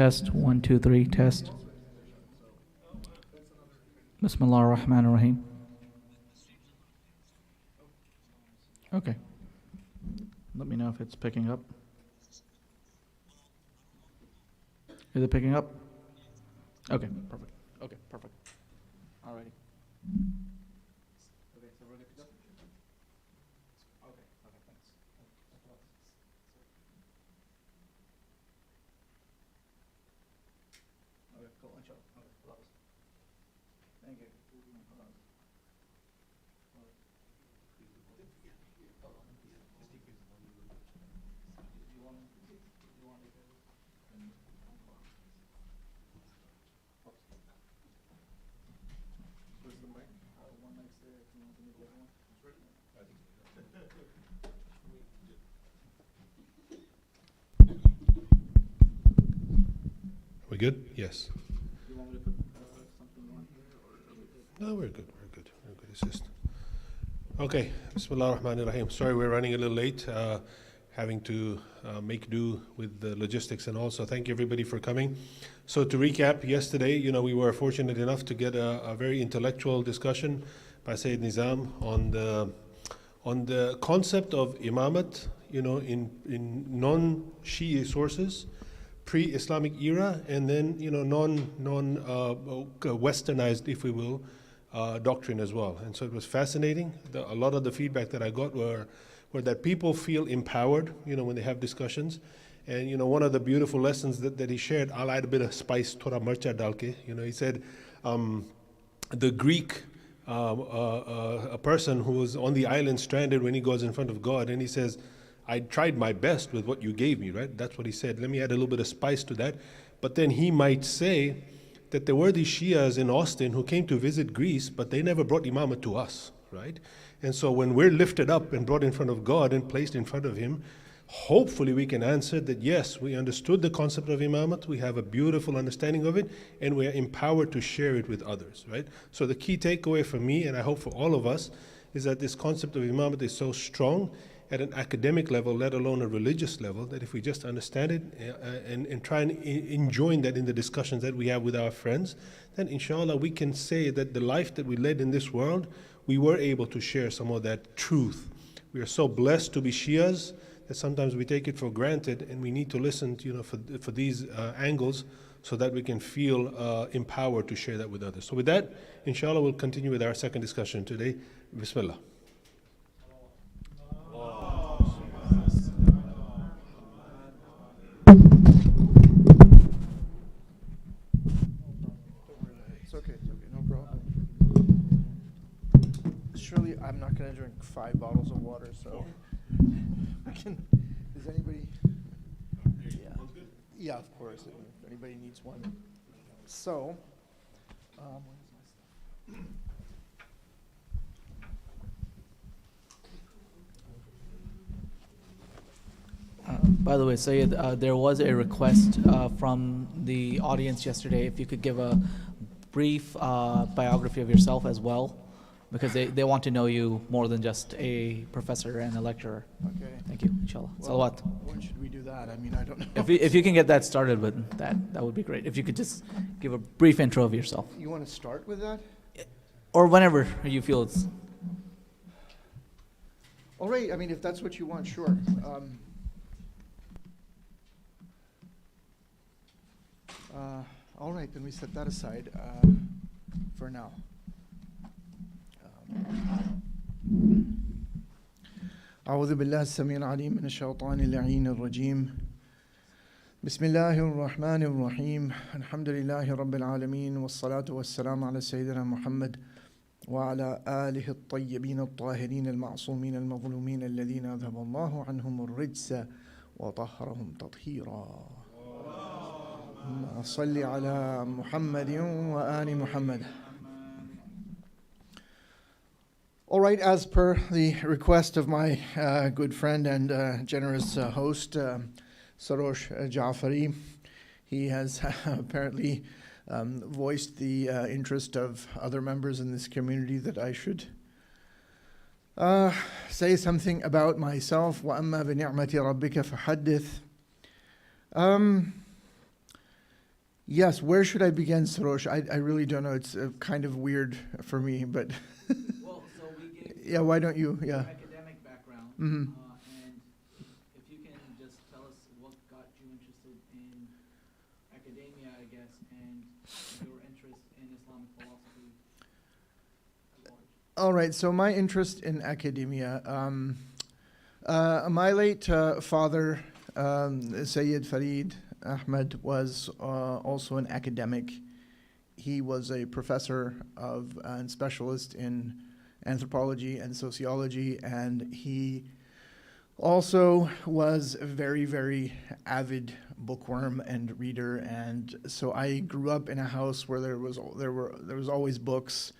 test. 1, 2, 3, test. Bismillah ar-Rahman ar-Rahim. Okay. Let me know if it's picking up. Is it picking up? Okay, perfect. Okay, perfect. Alrighty. Okay, so we're good to go? Okay, thanks. Okay, cool, inshallah. Okay, love us. Thank you. We good? Yes. No, we're good. It's just okay. Bismillah ar-Rahman ar-Rahim. Sorry, we're running a little late. Having to make do with the logistics and all. So thank you everybody for coming. So to recap, yesterday, we were fortunate enough to get a very intellectual discussion by Sayyid Nizam on the concept of imamat, in non-Shia sources, pre-Islamic era, and then non-westernized, if we will, doctrine as well. And so it was fascinating. A lot of the feedback that I got were that people feel empowered, when they have discussions. And one of the beautiful lessons that he shared, I'll add a bit of spice, thora marcha dalke. He said, the Greek, a person who was on the island stranded when he goes in front of God, and he says, I tried my best with what you gave me, right? That's what he said. Let me add a little bit of spice to that. But then he might say that there were these Shias in Austin who came to visit Greece, but they never brought imamah to us, right? And so when we're lifted up and brought in front of God and placed in front of Him, hopefully we can answer that yes, we understood the concept of imamat, we have a beautiful understanding of it, and we are empowered to share it with others, right? So the key takeaway for me, and I hope for all of us, is that this concept of imamat is so strong at an academic level, let alone a religious level, that if we just understand it and try and enjoin that in the discussions that we have with our friends, then inshallah we can say that the life that we led in this world, we were able to share some of that truth. We are so blessed to be Shias that sometimes we take it for granted, and we need to listen to, for these angles so that we can feel empowered to share that with others. So with that, inshallah, we'll continue with our second discussion today. Bismillah. It's okay, no problem. Surely I'm not going to drink 5 bottles of water, so I can. Does anybody? Yeah, of course. If anybody needs one. So, where's my stuff? By the way, Sayyid, there was a request from the audience yesterday if you could give a brief biography of yourself as well, because they want to know you more than just a professor and a lecturer. Okay. Thank you, inshallah. Well, Salawat. when should we do that? I mean, I don't know. If you can get that started with that would be great. If you could just give a brief intro of yourself. You want to start with that? Or whenever you feel it's... All right. I mean, if that's what you want, sure. All right, then we set that aside for now. أعوذ بالله السميع العليم من الشيطان اللعين الرجيم بسم الله الرحمن الرحيم الحمد لله رب العالمين والصلاة والسلام على سيدنا محمد وعلى آله الطيبين الطاهرين المعصومين المظلومين الذين أذهب الله عنهم الرجس وطهرهم تطهيرا صل على محمد وآل محمد. All right, as per the request of my good friend and generous host, Sarosh Jafari, he has apparently voiced the interest of other members in this community that I should say something about myself. وَأَمَّا بِنِعْمَةِ رَبِّكَ فَحَدِّثْ. Yes, where should I begin, Sarosh? I really don't know. It's kind of weird for me, but Well, so we gave yeah, why don't you? your Yeah. academic background, Hmm. and if you can just tell us what got you interested in academia, I guess, and your interest in Islamic philosophy at large. All right, so my interest in academia. My late father, Sayyed Farid Ahmad, was also an academic. He was a professor of and specialist in anthropology and sociology, and he also was a very, very avid bookworm and reader. And so I grew up in a house where there was always books.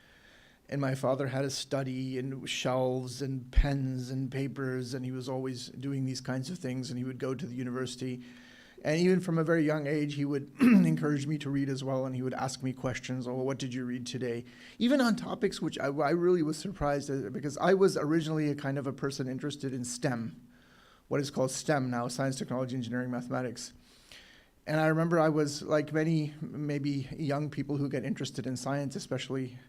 And my father had a study and shelves and pens and papers, and he was always doing these kinds of things. And he would go to the university, and even from a very young age, he would encourage me to read as well. And he would ask me questions. Oh, what did you read today? Even on topics which I really was surprised at, because I was originally a kind of a person interested in STEM, what is called STEM now, science, technology, engineering, mathematics. And I remember I was like many maybe young people who get interested in science, especially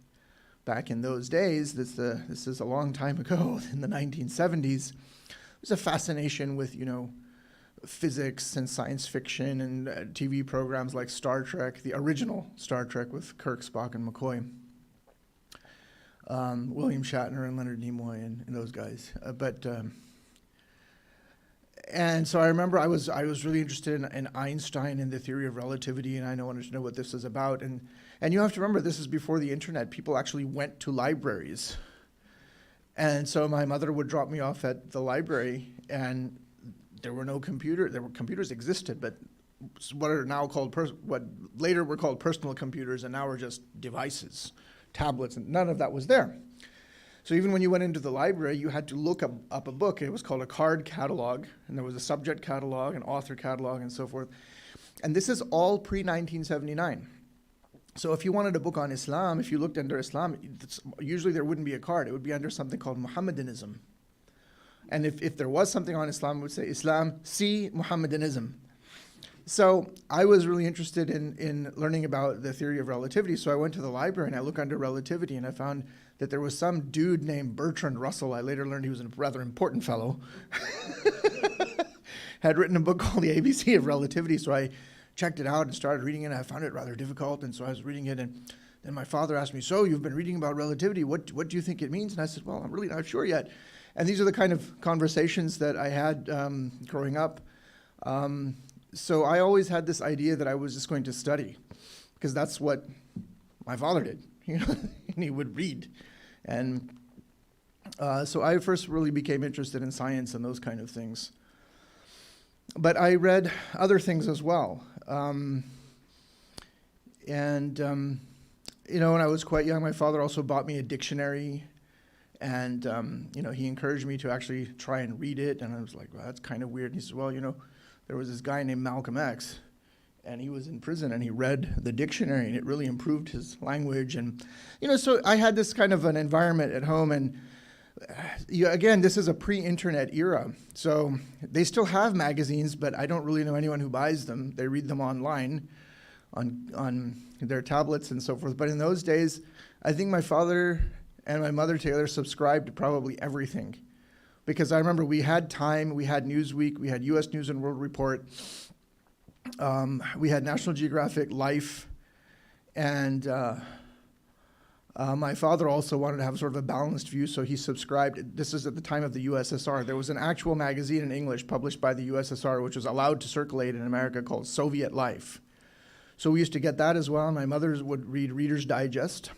back in those days. This is a long time ago, in the 1970s. There was a fascination with, physics and science fiction and TV programs like Star Trek, the original Star Trek with Kirk, Spock, and McCoy. William Shatner and Leonard Nimoy and those guys. And so I remember I was really interested in Einstein and the theory of relativity, and I wanted to know what this is about. And you have to remember, this is before the internet. People actually went to libraries. And so my mother would drop me off at the library, and there were no computers existed, but what are now called, what later were called personal computers, and now are just devices, tablets, and none of that was there. So even when you went into the library, you had to look up a book. It was called a card catalog, and there was a subject catalog, an author catalog, and so forth. And this is all pre-1979. So if you wanted a book on Islam, if you looked under Islam, usually there wouldn't be a card. It would be under something called Mohammedanism. And if there was something on Islam, it would say Islam, see Mohammedanism. So I was really interested in learning about the theory of relativity. So I went to the library and I looked under relativity, and I found that there was some dude named Bertrand Russell. I later learned he was a rather important fellow. Had written a book called The ABC of Relativity. So I checked it out and started reading it. I found it rather difficult, and so I was reading it, and then my father asked me, so you've been reading about relativity, what do you think it means? And I said, well, I'm really not sure yet. And these are the kind of conversations that I had growing up. So I always had this idea that I was just going to study, because that's what my father did, and he would read. And so I first really became interested in science and those kind of things. But I read other things as well. When I was quite young, my father also bought me a dictionary, and he encouraged me to actually try and read it. And I was like, well, that's kind of weird. And he said, well, there was this guy named Malcolm X, and he was in prison, and he read the dictionary, and it really improved his language. And so I had this kind of an environment at home, and again, this is a pre-internet era, so they still have magazines, but I don't really know anyone who buys them. They read them online on their tablets and so forth. But in those days, I think my father and my mother together subscribed to probably everything, because I remember we had Time, we had Newsweek, we had U.S. News and World Report, we had National Geographic, Life, and my father also wanted to have sort of a balanced view, so he subscribed. This is at the time of the USSR. There was an actual magazine in English published by the USSR, which was allowed to circulate in America, called Soviet Life. So we used to get that as well. My mother would read Reader's Digest,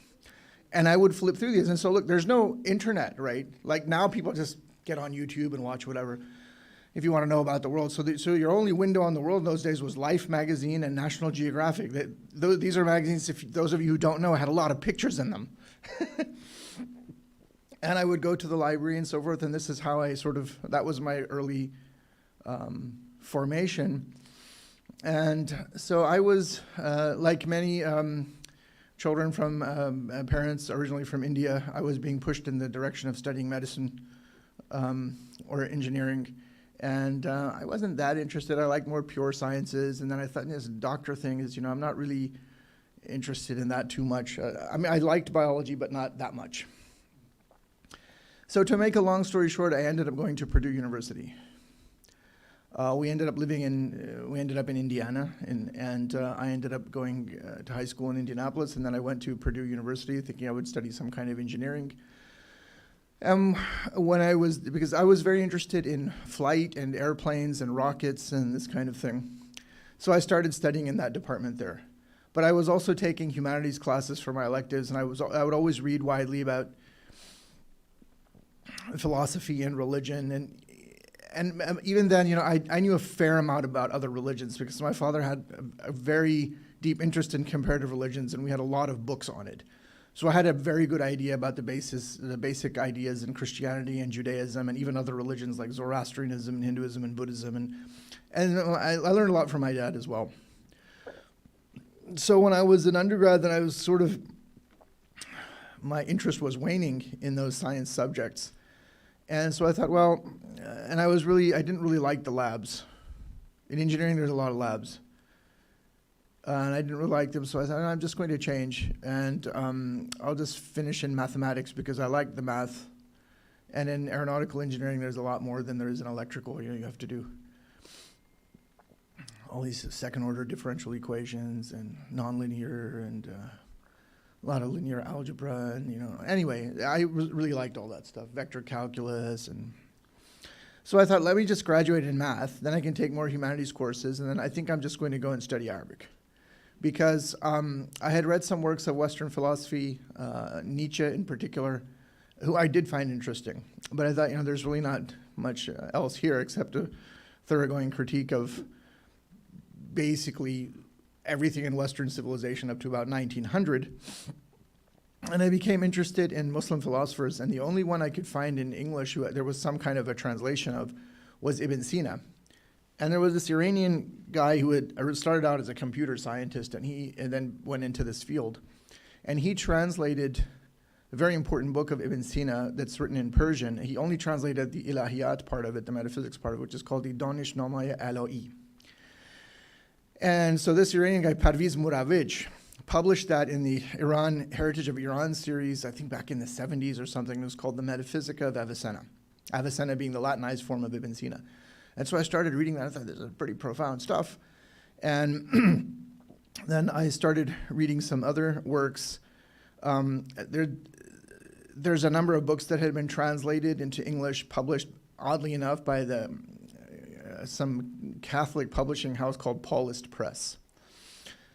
and I would flip through these. And so look, there's no internet, right? Like now people just get on YouTube and watch whatever if you want to know about the world. So your only window on the world in those days was Life magazine and National Geographic. These are magazines, those of you who don't know, had a lot of pictures in them. And I would go to the library and so forth, and this is how that was my early formation. And so I was, like many children from parents originally from India, I was being pushed in the direction of studying medicine or engineering. And I wasn't that interested. I liked more pure sciences. And then I thought, this doctor thing is, I'm not really interested in that too much. I mean, I liked biology, but not that much. So to make a long story short, I ended up going to Purdue University. We ended up in Indiana, and I ended up going to high school in Indianapolis, and then I went to Purdue University thinking I would study some kind of engineering. Because I was very interested in flight and airplanes and rockets and this kind of thing. So I started studying in that department there. But I was also taking humanities classes for my electives, and I would always read widely about philosophy and religion, and even then, I knew a fair amount about other religions because my father had a very deep interest in comparative religions, and we had a lot of books on it. So I had a very good idea about the basic ideas in Christianity and Judaism and even other religions like Zoroastrianism, and Hinduism, and Buddhism, and I learned a lot from my dad as well. So when I was an undergrad, then I was my interest was waning in those science subjects. And so I thought, and I didn't really like the labs. In engineering, there's a lot of labs. And I didn't really like them, so I thought, I'm just going to change. And I'll just finish in mathematics because I like the math. And in aeronautical engineering, there's a lot more than there is in electrical. You have to do all these second-order differential equations and nonlinear and a lot of linear algebra, and anyway, I really liked all that stuff, vector calculus, and so I thought, let me just graduate in math, then I can take more humanities courses, and then I think I'm just going to go and study Arabic, because I had read some works of Western philosophy, Nietzsche in particular, who I did find interesting, but I thought, there's really not much else here except a thoroughgoing critique of basically everything in Western civilization up to about 1900. And I became interested in Muslim philosophers, and the only one I could find in English who there was some kind of a translation of was Ibn Sina. And there was this Iranian guy who had started out as a computer scientist, and then went into this field. And he translated a very important book of Ibn Sina that's written in Persian. He only translated the ilahiyat part of it, the metaphysics part of it, which is called the Danishnameh Ala'i. And so this Iranian guy, Parviz Muravij, published that in the Iran Heritage of Iran series, I think back in the 70s or something. It was called the Metaphysica of Avicenna. Avicenna being the Latinized form of Ibn Sina. And so I started reading that. I thought this is pretty profound stuff. And then I started reading some other works. There's a number of books that had been translated into English, published, oddly enough, by some Catholic publishing house called Paulist Press.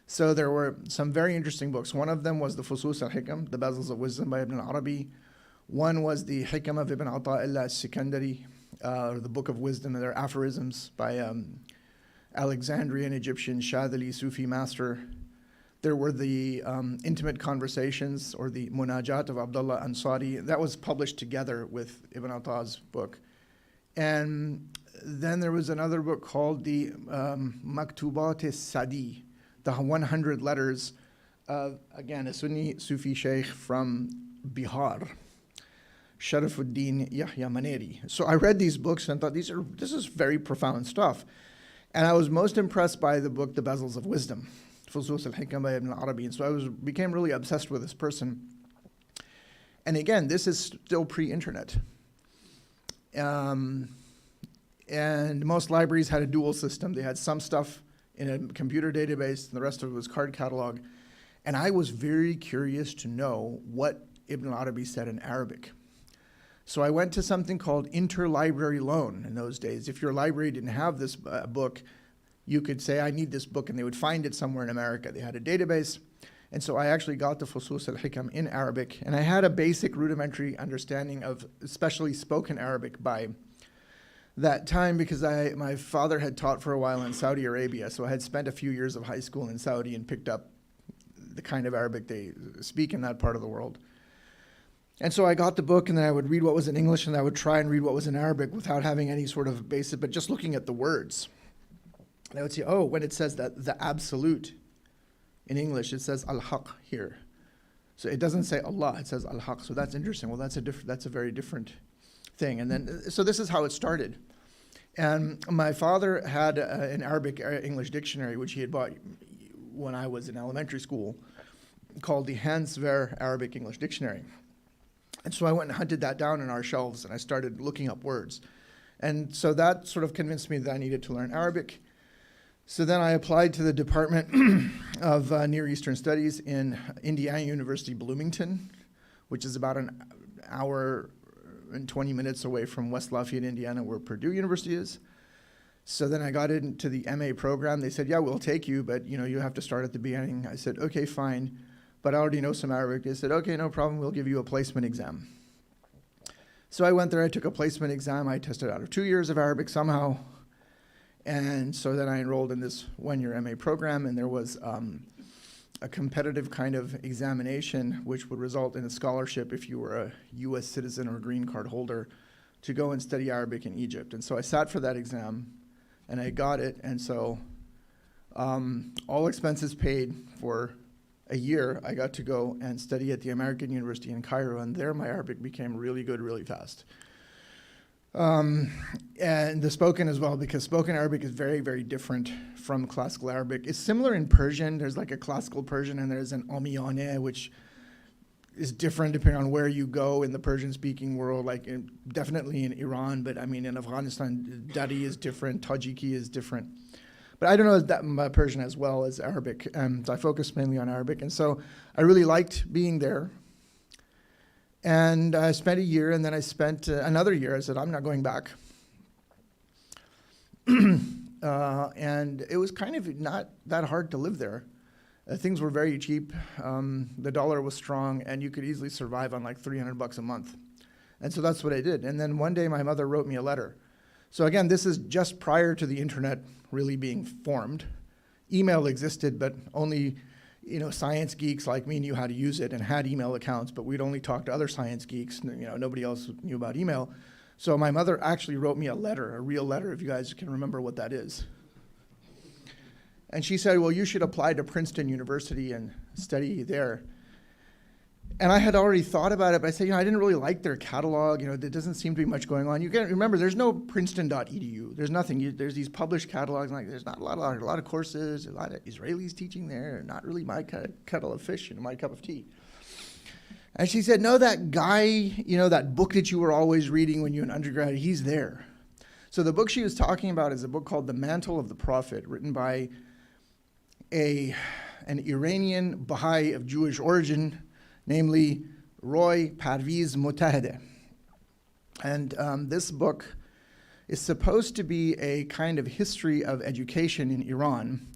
So there were some very interesting books. One of them was the Fusus al-Hikam, the Bezels of Wisdom by Ibn Arabi. One was the Hikam of Ibn Ata'illah al-Sikandari, the Book of Wisdom, and their aphorisms by Alexandrian Egyptian Shadhili Sufi master. There were the Intimate Conversations, or the Munajat of Abdullah Ansari. That was published together with Ibn Ata''s book. And then there was another book called the Maktubat-e-Sadi, the 100 letters of, again, a Sunni Sufi sheikh from Bihar, Sharafuddin Yahya Maneri. So I read these books and thought, this is very profound stuff. And I was most impressed by the book, The Bezels of Wisdom, Fusus al-Hikam by Ibn Arabi. And so I became really obsessed with this person. And again, this is still pre-internet. And most libraries had a dual system. They had some stuff in a computer database, and the rest of it was card catalog. And I was very curious to know what Ibn Arabi said in Arabic. So I went to something called interlibrary loan in those days. If your library didn't have this book, you could say, I need this book, and they would find it somewhere in America. They had a database. And so I actually got the Fusus al-Hikam in Arabic, and I had a basic rudimentary understanding of especially spoken Arabic by that time, because my father had taught for a while in Saudi Arabia, so I had spent a few years of high school in Saudi and picked up the kind of Arabic they speak in that part of the world. And so I got the book, and then I would read what was in English, and I would try and read what was in Arabic without having any sort of basic, but just looking at the words. And I would say, oh, when it says that the absolute in English, it says al-haq here. So it doesn't say Allah, it says al-haq. So that's interesting. Well, that's a very different thing. And then, so this is how it started. And my father had an Arabic English dictionary, which he had bought when I was in elementary school, called the Hans Ver Arabic English Dictionary. And so I went and hunted that down in our shelves, and I started looking up words. And so that sort of convinced me that I needed to learn Arabic. So then I applied to the Department of Near Eastern Studies in Indiana University, Bloomington, which is about an hour and 20 minutes away from West Lafayette, Indiana, where Purdue University is. So then I got into the MA program. They said, yeah, we'll take you, but you have to start at the beginning. I said, okay, fine, but I already know some Arabic. They said, okay, no problem, we'll give you a placement exam. So I went there, I took a placement exam. I tested out of 2 years of Arabic somehow. And so then I enrolled in this one-year MA program, and there was a competitive kind of examination which would result in a scholarship if you were a US citizen or a green card holder to go and study Arabic in Egypt. And so I sat for that exam, and I got it. And so all expenses paid for a year, I got to go and study at the American University in Cairo, and there my Arabic became really good really fast. And the spoken as well, because spoken Arabic is very, very different from classical Arabic. It's similar in Persian. There's like a classical Persian, and there's an Amiyane, which is different depending on where you go in the Persian-speaking world, like definitely in Iran, but I mean in Afghanistan, Dari is different, Tajiki is different. But I don't know that Persian as well as Arabic, so I focused mainly on Arabic. And so I really liked being there. And I spent a year, and then I spent another year. I said, I'm not going back. And it was kind of not that hard to live there. Things were very cheap. The dollar was strong, and you could easily survive on like $300 a month. And so that's what I did. And then one day my mother wrote me a letter. So again, this is just prior to the internet really being formed. Email existed, but only science geeks like me knew how to use it and had email accounts, but we'd only talk to other science geeks. Nobody else knew about email. So my mother actually wrote me a letter, a real letter, if you guys can remember what that is. And she said, well, you should apply to Princeton University and study there. And I had already thought about it, but I said, I didn't really like their catalog. There doesn't seem to be much going on. You can remember, there's no Princeton.edu. There's nothing. There's these published catalogs. Like, there's not a lot of courses. A lot of Israelis teaching there. Not really my kettle of fish, my cup of tea. And she said, no, that guy, that book that you were always reading when you were an undergrad, he's there. So the book she was talking about is a book called The Mantle of the Prophet, written by an Iranian Baha'i of Jewish origin, namely Roy Parviz Mutahedeh. And this book is supposed to be a kind of history of education in Iran,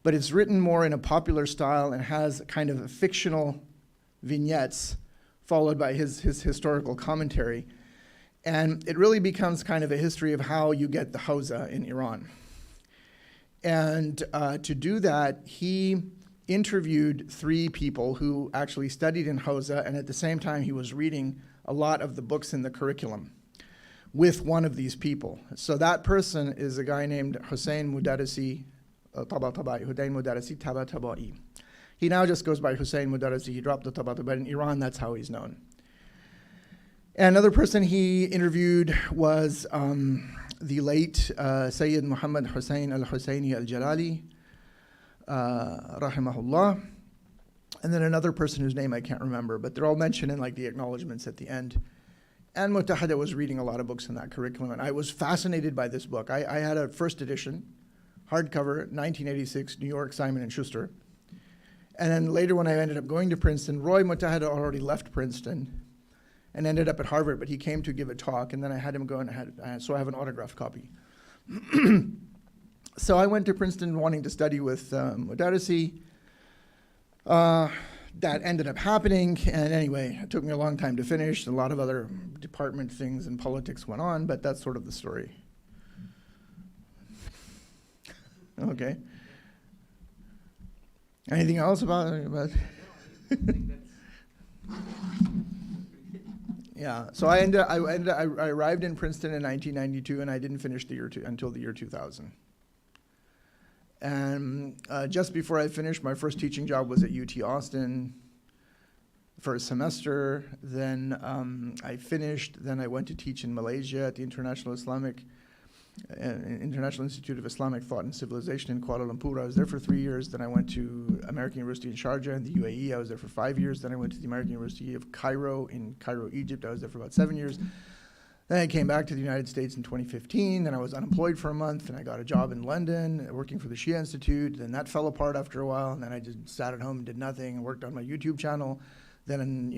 but it's written more in a popular style and has kind of fictional vignettes followed by his historical commentary. And it really becomes kind of a history of how you get the Hausa in Iran. And to do that, he interviewed 3 people who actually studied in Hausa, and at the same time he was reading a lot of the books in the curriculum with one of these people. So that person is a guy named Hussein Mudarrisi Tabatabai. He now just goes by Hussein Mudarrisi. He dropped the Tabatabai, but in Iran that's how he's known. And another person he interviewed was the late Sayyid Muhammad Hussein al-Husseini al-Jalali, rahimahullah, and then another person whose name I can't remember, but they're all mentioned in like the acknowledgments at the end. And Mutahedeh was reading a lot of books in that curriculum, and I was fascinated by this book. I had a first edition, hardcover, 1986, New York, Simon & Schuster. And then later when I ended up going to Princeton, Roy Mutahedeh already left Princeton and ended up at Harvard, but he came to give a talk, and then I had him go and so I have an autographed copy. So I went to Princeton wanting to study with Mudarrisi. That ended up happening, and anyway, it took me a long time to finish. A lot of other department things and politics went on, but that's sort of the story. Okay. Anything else about? Yeah. So I arrived in Princeton in 1992, and I didn't finish the year until the year 2000. And just before I finished, my first teaching job was at UT-Austin for a semester. Then I finished. Then I went to teach in Malaysia at the International Islamic International Institute of Islamic Thought and Civilization in Kuala Lumpur. I was there for 3 years. Then I went to American University in Sharjah in the UAE. I was there for 5 years. Then I went to the American University of Cairo in Cairo, Egypt. I was there for about 7 years. Then I came back to the United States in 2015. Then I was unemployed for a month, and I got a job in London working for the Shia Institute. Then that fell apart after a while, and then I just sat at home and did nothing and worked on my YouTube channel. Then,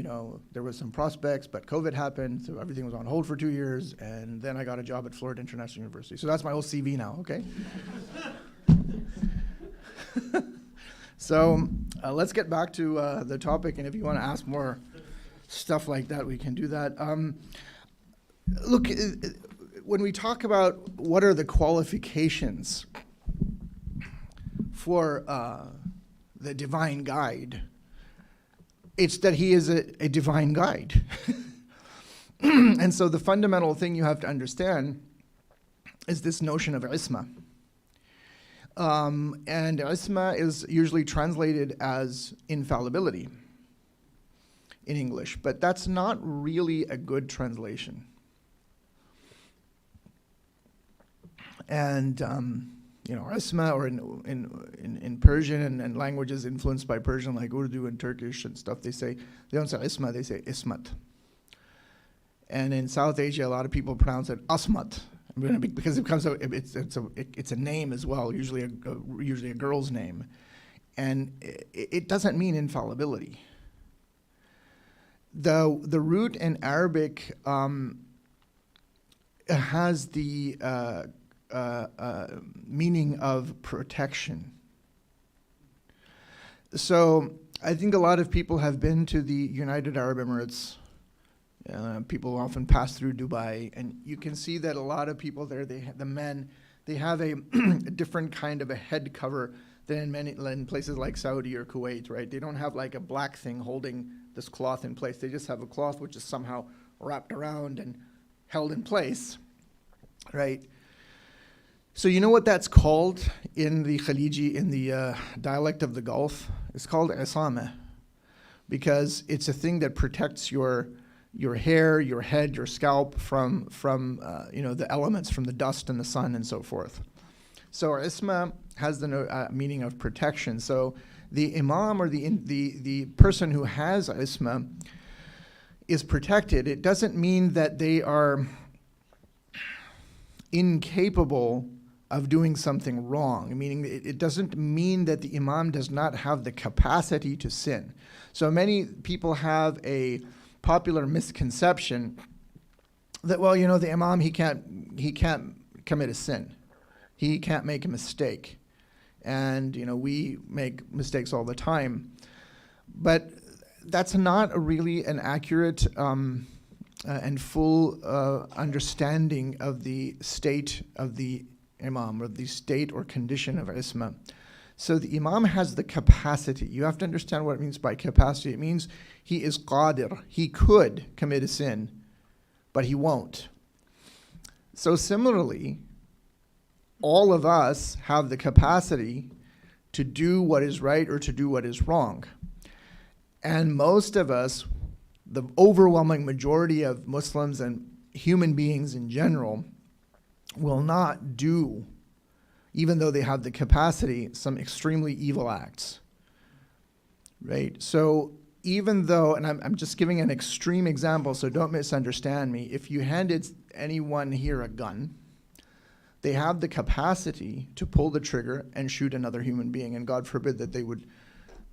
there was some prospects, but COVID happened, so everything was on hold for 2 years, and then I got a job at Florida International University. So that's my whole CV now, okay? So let's get back to the topic, and if you want to ask more stuff like that, we can do that. Look, when we talk about what are the qualifications for the divine guide, it's that he is a divine guide. And so the fundamental thing you have to understand is this notion of isma. And isma is usually translated as infallibility in English, but that's not really a good translation. And isma, or in Persian and languages influenced by Persian like Urdu and Turkish and stuff, they don't say isma, they say ismat. And in South Asia, a lot of people pronounce it asmat, because it's a name as well, usually a girl's name, and it doesn't mean infallibility. The root in Arabic has the meaning of protection. So I think a lot of people have been to the United Arab Emirates. People often pass through Dubai, and you can see that a lot of people there, the men, they have a different kind of a head cover than in places like Saudi or Kuwait, right? They don't have like a black thing holding this cloth in place. They just have a cloth which is somehow wrapped around and held in place, right? So you know what that's called in the Khaliji, in the dialect of the Gulf? It's called isama, because it's a thing that protects your hair, your head, your scalp from the elements, from the dust and the sun and so forth. So isma has the meaning of protection. So the imam, or the person who has isma, is protected. It doesn't mean that they are incapable of doing something wrong, meaning it doesn't mean that the imam does not have the capacity to sin. So many people have a popular misconception that, the imam, he can't commit a sin. He can't make a mistake. And, we make mistakes all the time. But that's not really an accurate and full understanding of the state of the imam, or the state or condition of isma. So the imam has the capacity. You have to understand what it means by capacity. It means he is qadir. He could commit a sin, but he won't. So similarly, all of us have the capacity to do what is right or to do what is wrong. And most of us, the overwhelming majority of Muslims and human beings in general, will not do, even though they have the capacity, some extremely evil acts, right? So even though, and I'm just giving an extreme example, so don't misunderstand me, if you handed anyone here a gun, they have the capacity to pull the trigger and shoot another human being, and God forbid that they would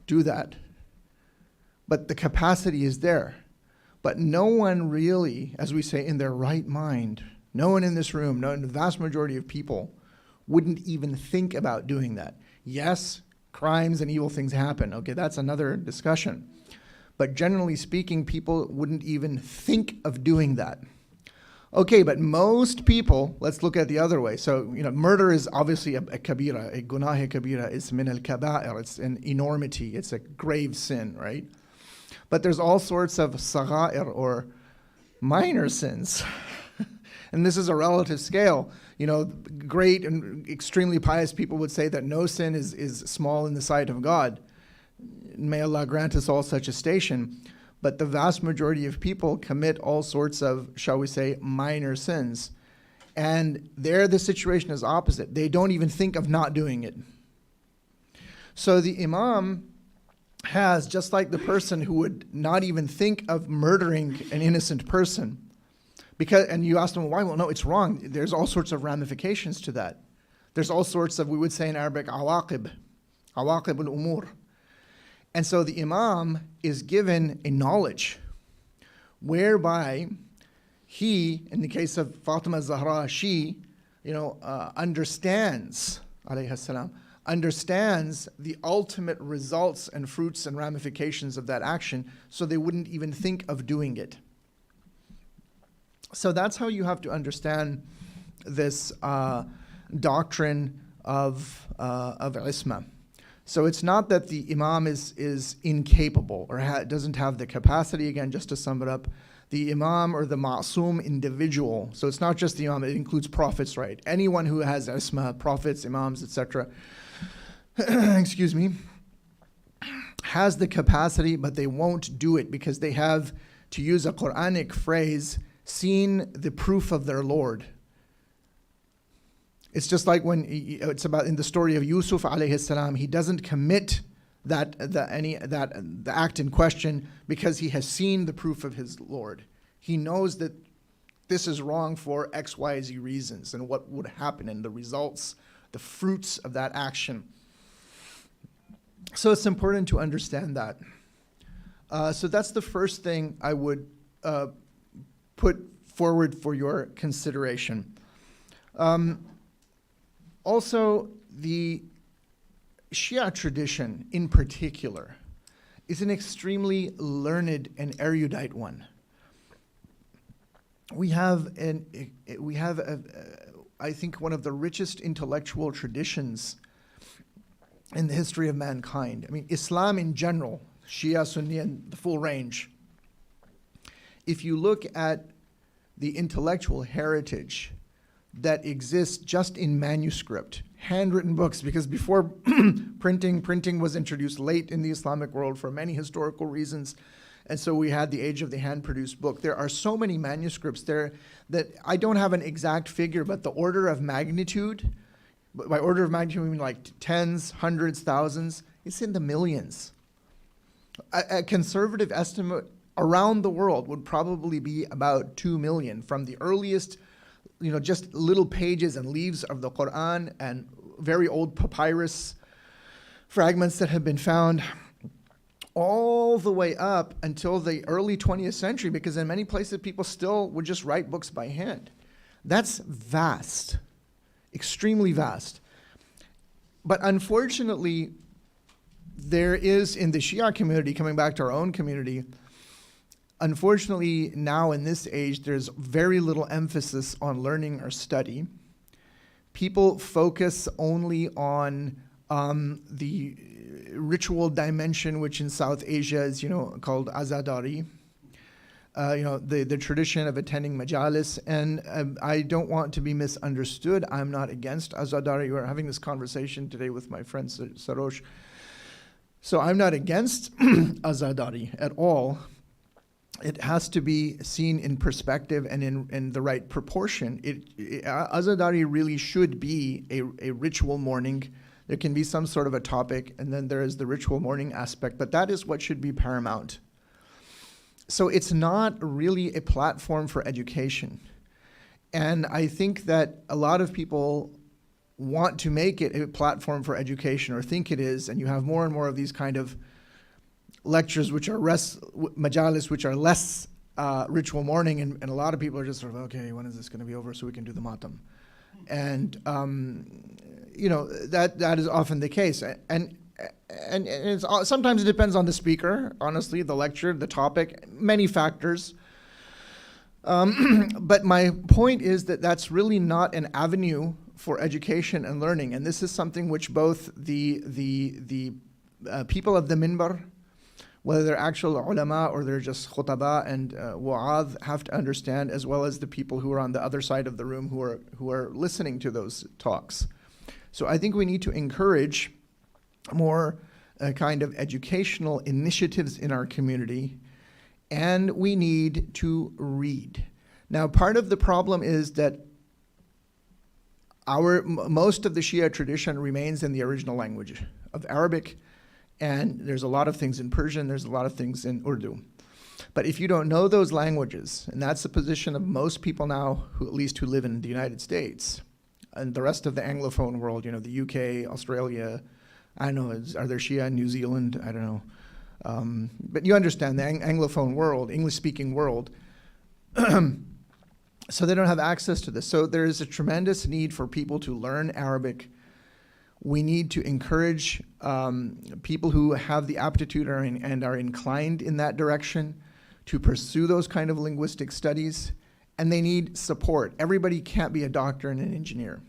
do that. But the capacity is there. But no one really, as we say, in their right mind, no one in this room, the vast majority of people wouldn't even think about doing that. Yes, crimes and evil things happen. Okay, that's another discussion. But generally speaking, people wouldn't even think of doing that. Okay, but most people, let's look at the other way. So, murder is obviously a kabira, a gunah kabira. It's min al-kaba'ir. It's an enormity. It's a grave sin, right? But there's all sorts of sagha'ir, or minor sins. And this is a relative scale. Great and extremely pious people would say that no sin is small in the sight of God. May Allah grant us all such a station. But the vast majority of people commit all sorts of, shall we say, minor sins. And there the situation is opposite. They don't even think of not doing it. So the Imam has, just like the person who would not even think of murdering an innocent person, and you ask them, why? Well, no, it's wrong. There's all sorts of ramifications to that. There's all sorts of, we would say in Arabic, awaqib al-umur. And so the Imam is given a knowledge whereby he, in the case of Fatima Zahra, she, understands, alayhi salam, understands the ultimate results and fruits and ramifications of that action, so they wouldn't even think of doing it. So that's how you have to understand this doctrine of isma. So it's not that the Imam is incapable or doesn't have the capacity. Again, just to sum it up, the Imam or the Ma'soom individual, so it's not just the Imam, it includes prophets, right? Anyone who has isma, prophets, Imams, etc., excuse me, has the capacity, but they won't do it because they have, to use a Quranic phrase, seen the proof of their Lord. It's just like when it's about in the story of Yusuf alayhi salam, he doesn't commit the act in question because he has seen the proof of his Lord. He knows that this is wrong for X, Y, Z reasons and what would happen and the results, the fruits of that action. So it's important to understand that. So that's the first thing I would put forward for your consideration. Also, the Shia tradition in particular is an extremely learned and erudite one. We have, I think, one of the richest intellectual traditions in the history of mankind. I mean, Islam in general, Shia, Sunni, and the full range. If you look at the intellectual heritage that exists just in manuscript, handwritten books, because before printing was introduced late in the Islamic world for many historical reasons, and so we had the age of the hand-produced book. There are so many manuscripts there that I don't have an exact figure, but the order of magnitude, by order of magnitude I mean like tens, hundreds, thousands, it's in the millions. A conservative estimate around the world would probably be about 2 million from the earliest, just little pages and leaves of the Quran and very old papyrus fragments that have been found all the way up until the early 20th century, because in many places people still would just write books by hand. That's vast, extremely vast. But unfortunately, there is in the Shia community, coming back to our own community, unfortunately, now in this age, there's very little emphasis on learning or study. People focus only on the ritual dimension, which in South Asia is, called azadari. The tradition of attending majalis. And I don't want to be misunderstood. I'm not against azadari. We were having this conversation today with my friend Sarosh. So I'm not against azadari at all. It has to be seen in perspective and in the right proportion. Azadari really should be a ritual mourning. There can be some sort of a topic, and then there is the ritual mourning aspect, but that is what should be paramount. So it's not really a platform for education. And I think that a lot of people want to make it a platform for education, or think it is, and you have more and more of these kind of lectures which are majalis, which are less ritual mourning, and a lot of people are just sort of, okay, when is this going to be over so we can do the matam? And that is often the case, and it's, sometimes it depends on the speaker, honestly, the lecture, the topic, many factors. But my point is that that's really not an avenue for education and learning, and this is something which both the people of the minbar, whether they're actual ulama or they're just khutaba and wa'adh, have to understand, as well as the people who are on the other side of the room who are listening to those talks. So I think we need to encourage more kind of educational initiatives in our community, and we need to read. Now, part of the problem is that Most of the Shia tradition remains in the original language of Arabic, and there's a lot of things in Persian, there's a lot of things in Urdu. But if you don't know those languages, and that's the position of most people now, who at least who live in the United States, and the rest of the Anglophone world, the UK, Australia, I don't know, are there Shia in New Zealand? I don't know. But you understand the Anglophone world, English-speaking world, so they don't have access to this. So there is a tremendous need for people to learn Arabic. We need to encourage people who have the aptitude and are inclined in that direction to pursue those kind of linguistic studies, and they need support. Everybody can't be a doctor and an engineer.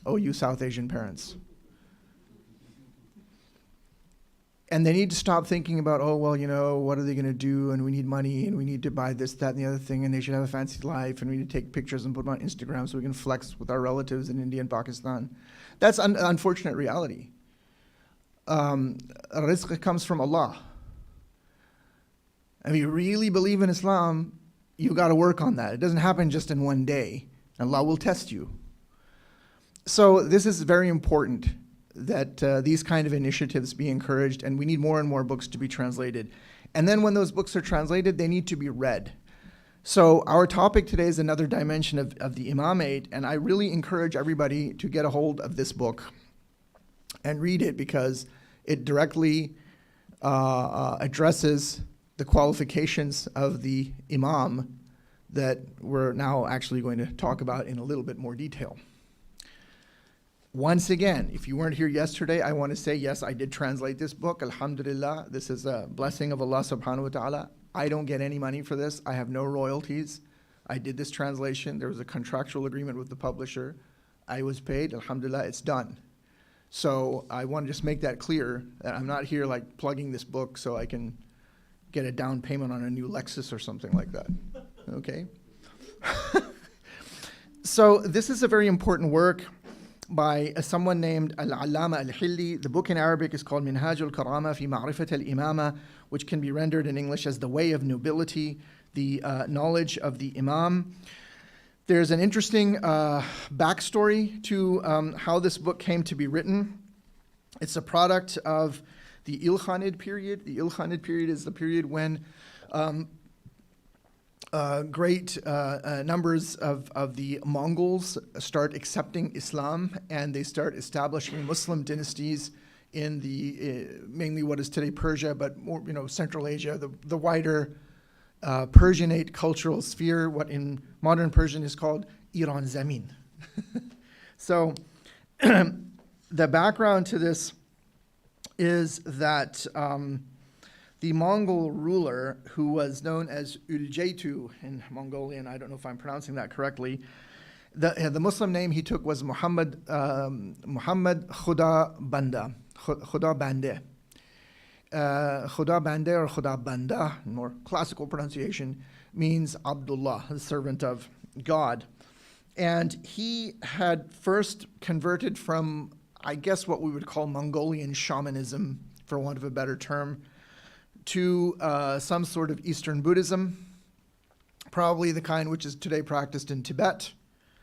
Oh, you South Asian parents. And they need to stop thinking about, oh, well, what are they going to do? And we need money, and we need to buy this, that, and the other thing, and they should have a fancy life, and we need to take pictures and put them on Instagram so we can flex with our relatives in India and Pakistan. That's an unfortunate reality. Rizq comes from Allah. If you really believe in Islam, you got to work on that. It doesn't happen just in one day. Allah will test you. So this is very important, that these kind of initiatives be encouraged, and we need more and more books to be translated. And then when those books are translated, they need to be read. So our topic today is another dimension of the Imamate, and I really encourage everybody to get a hold of this book and read it, because it directly addresses the qualifications of the Imam that we're now actually going to talk about in a little bit more detail. Once again, if you weren't here yesterday, I want to say, yes, I did translate this book. Alhamdulillah, this is a blessing of Allah subhanahu wa ta'ala. I don't get any money for this. I have no royalties. I did this translation. There was a contractual agreement with the publisher. I was paid. Alhamdulillah, it's done. So I want to just make that clear, that I'm not here like plugging this book so I can get a down payment on a new Lexus or something like that. Okay? So this is a very important work by someone named Al-Allama Al-Hilli. The book in Arabic is called Minhaj al-Karama fi Ma'rifat al-Imama, which can be rendered in English as The Way of Nobility, the knowledge of the Imam. There's an interesting backstory to how this book came to be written. It's a product of the Ilkhanid period. The Ilkhanid period is the period when great numbers of the Mongols start accepting Islam, and they start establishing Muslim dynasties in the mainly what is today Persia, but more Central Asia, the wider Persianate cultural sphere, what in modern Persian is called Iran Zamin. So the background to this is that the Mongol ruler, who was known as Uljeitu in Mongolian, I don't know if I'm pronouncing that correctly, the Muslim name he took was Muhammad Khuda Banda, Khuda Bande. Khuda Bande or Khuda Banda, more classical pronunciation, means Abdullah, the servant of God. And he had first converted from, I guess, what we would call Mongolian shamanism, for want of a better term, to some sort of Eastern Buddhism, probably the kind which is today practiced in Tibet,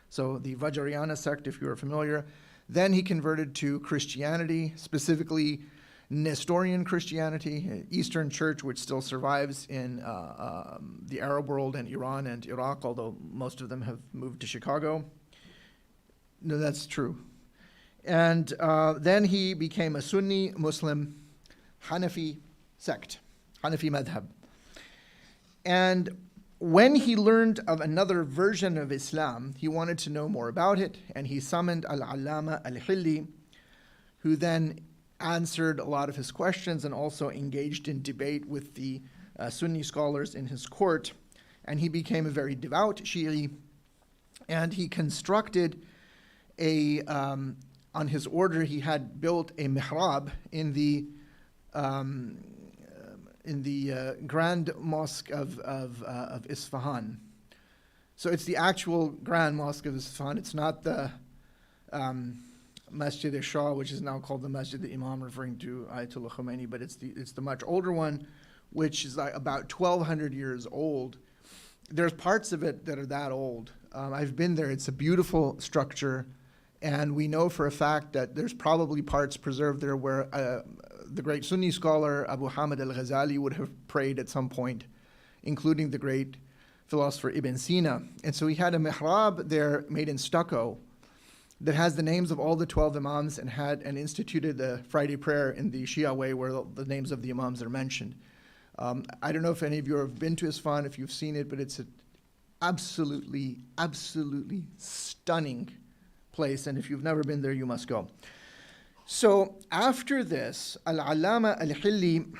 so the Vajrayana sect, if you are familiar. Then he converted to Christianity, specifically Nestorian Christianity, Eastern Church, which still survives in the Arab world and Iran and Iraq, although most of them have moved to Chicago. No, that's true. And then he became a Sunni Muslim Hanafi sect, Hanafi madhab. And when he learned of another version of Islam, he wanted to know more about it, and he summoned Al-Allama Al-Hilli, who then answered a lot of his questions and also engaged in debate with the Sunni scholars in his court. And he became a very devout Shi'i, and he constructed on his order, he had built a mihrab in the Grand Mosque of Isfahan. So it's the actual Grand Mosque of Isfahan. It's not the Masjid al-Shah, which is now called the Masjid al-Imam, referring to Ayatollah Khomeini, but it's the much older one, which is like about 1,200 years old. There's parts of it that are that old. I've been there. It's a beautiful structure. And we know for a fact that there's probably parts preserved there where the great Sunni scholar Abu Hamid al-Ghazali would have prayed at some point, including the great philosopher Ibn Sina. And so he had a mihrab there made in stucco that has the names of all the 12 imams and instituted the Friday prayer in the Shia way where the names of the imams are mentioned. I don't know if any of you have been to Isfahan, if you've seen it, but it's an absolutely, absolutely stunning place. And if you've never been there, you must go. So after this, Al-Allama Al-Hilli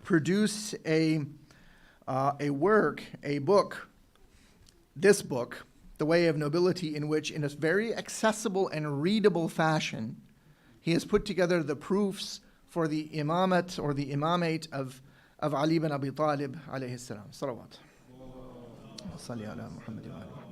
produced a book, this book, The Way of Nobility, in which, in a very accessible and readable fashion, he has put together the proofs for the imamat or the imamate of Ali ibn Abi Talib alayhi salam. Salawat. Salli ala Muhammad wa ali Muhammad.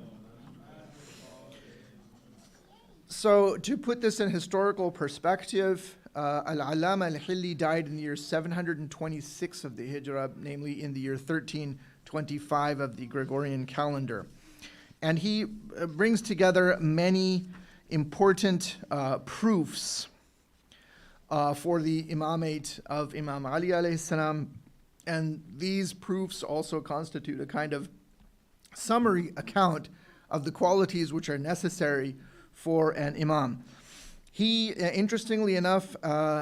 So to put this in historical perspective, Al-Allama Al-Hilli died in the year 726 of the Hijrah, namely in the year 1325 of the Gregorian calendar. And he brings together many important proofs for the imamate of Imam Ali alayhi salam. And these proofs also constitute a kind of summary account of the qualities which are necessary for an imam. He, interestingly enough,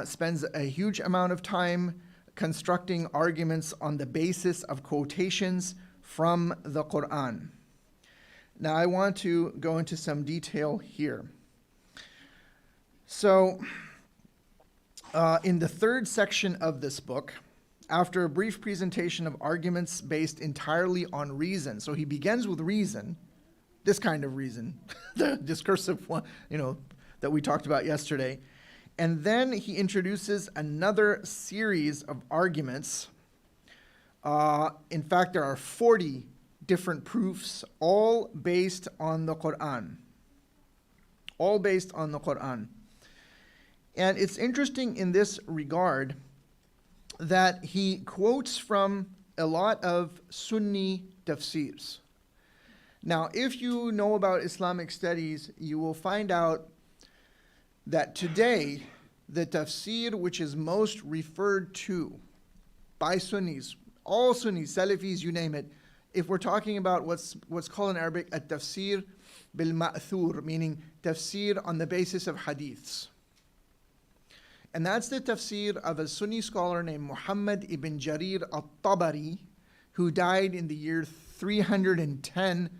spends a huge amount of time constructing arguments on the basis of quotations from the Quran. Now, I want to go into some detail here. So, in the third section of this book, after a brief presentation of arguments based entirely on reason, so he begins with reason, this kind of reason, the discursive one, that we talked about yesterday. And then he introduces another series of arguments. In fact, there are 40 different proofs, all based on the Quran. All based on the Quran. And it's interesting in this regard that he quotes from a lot of Sunni tafsirs. Now, if you know about Islamic studies, you will find out that today, the tafsir which is most referred to by Sunnis, all Sunnis, Salafis, you name it, if we're talking about what's called in Arabic a tafsir bil ma'thur, meaning tafsir on the basis of hadiths. And that's the tafsir of a Sunni scholar named Muhammad ibn Jarir al-Tabari, who died in the year 310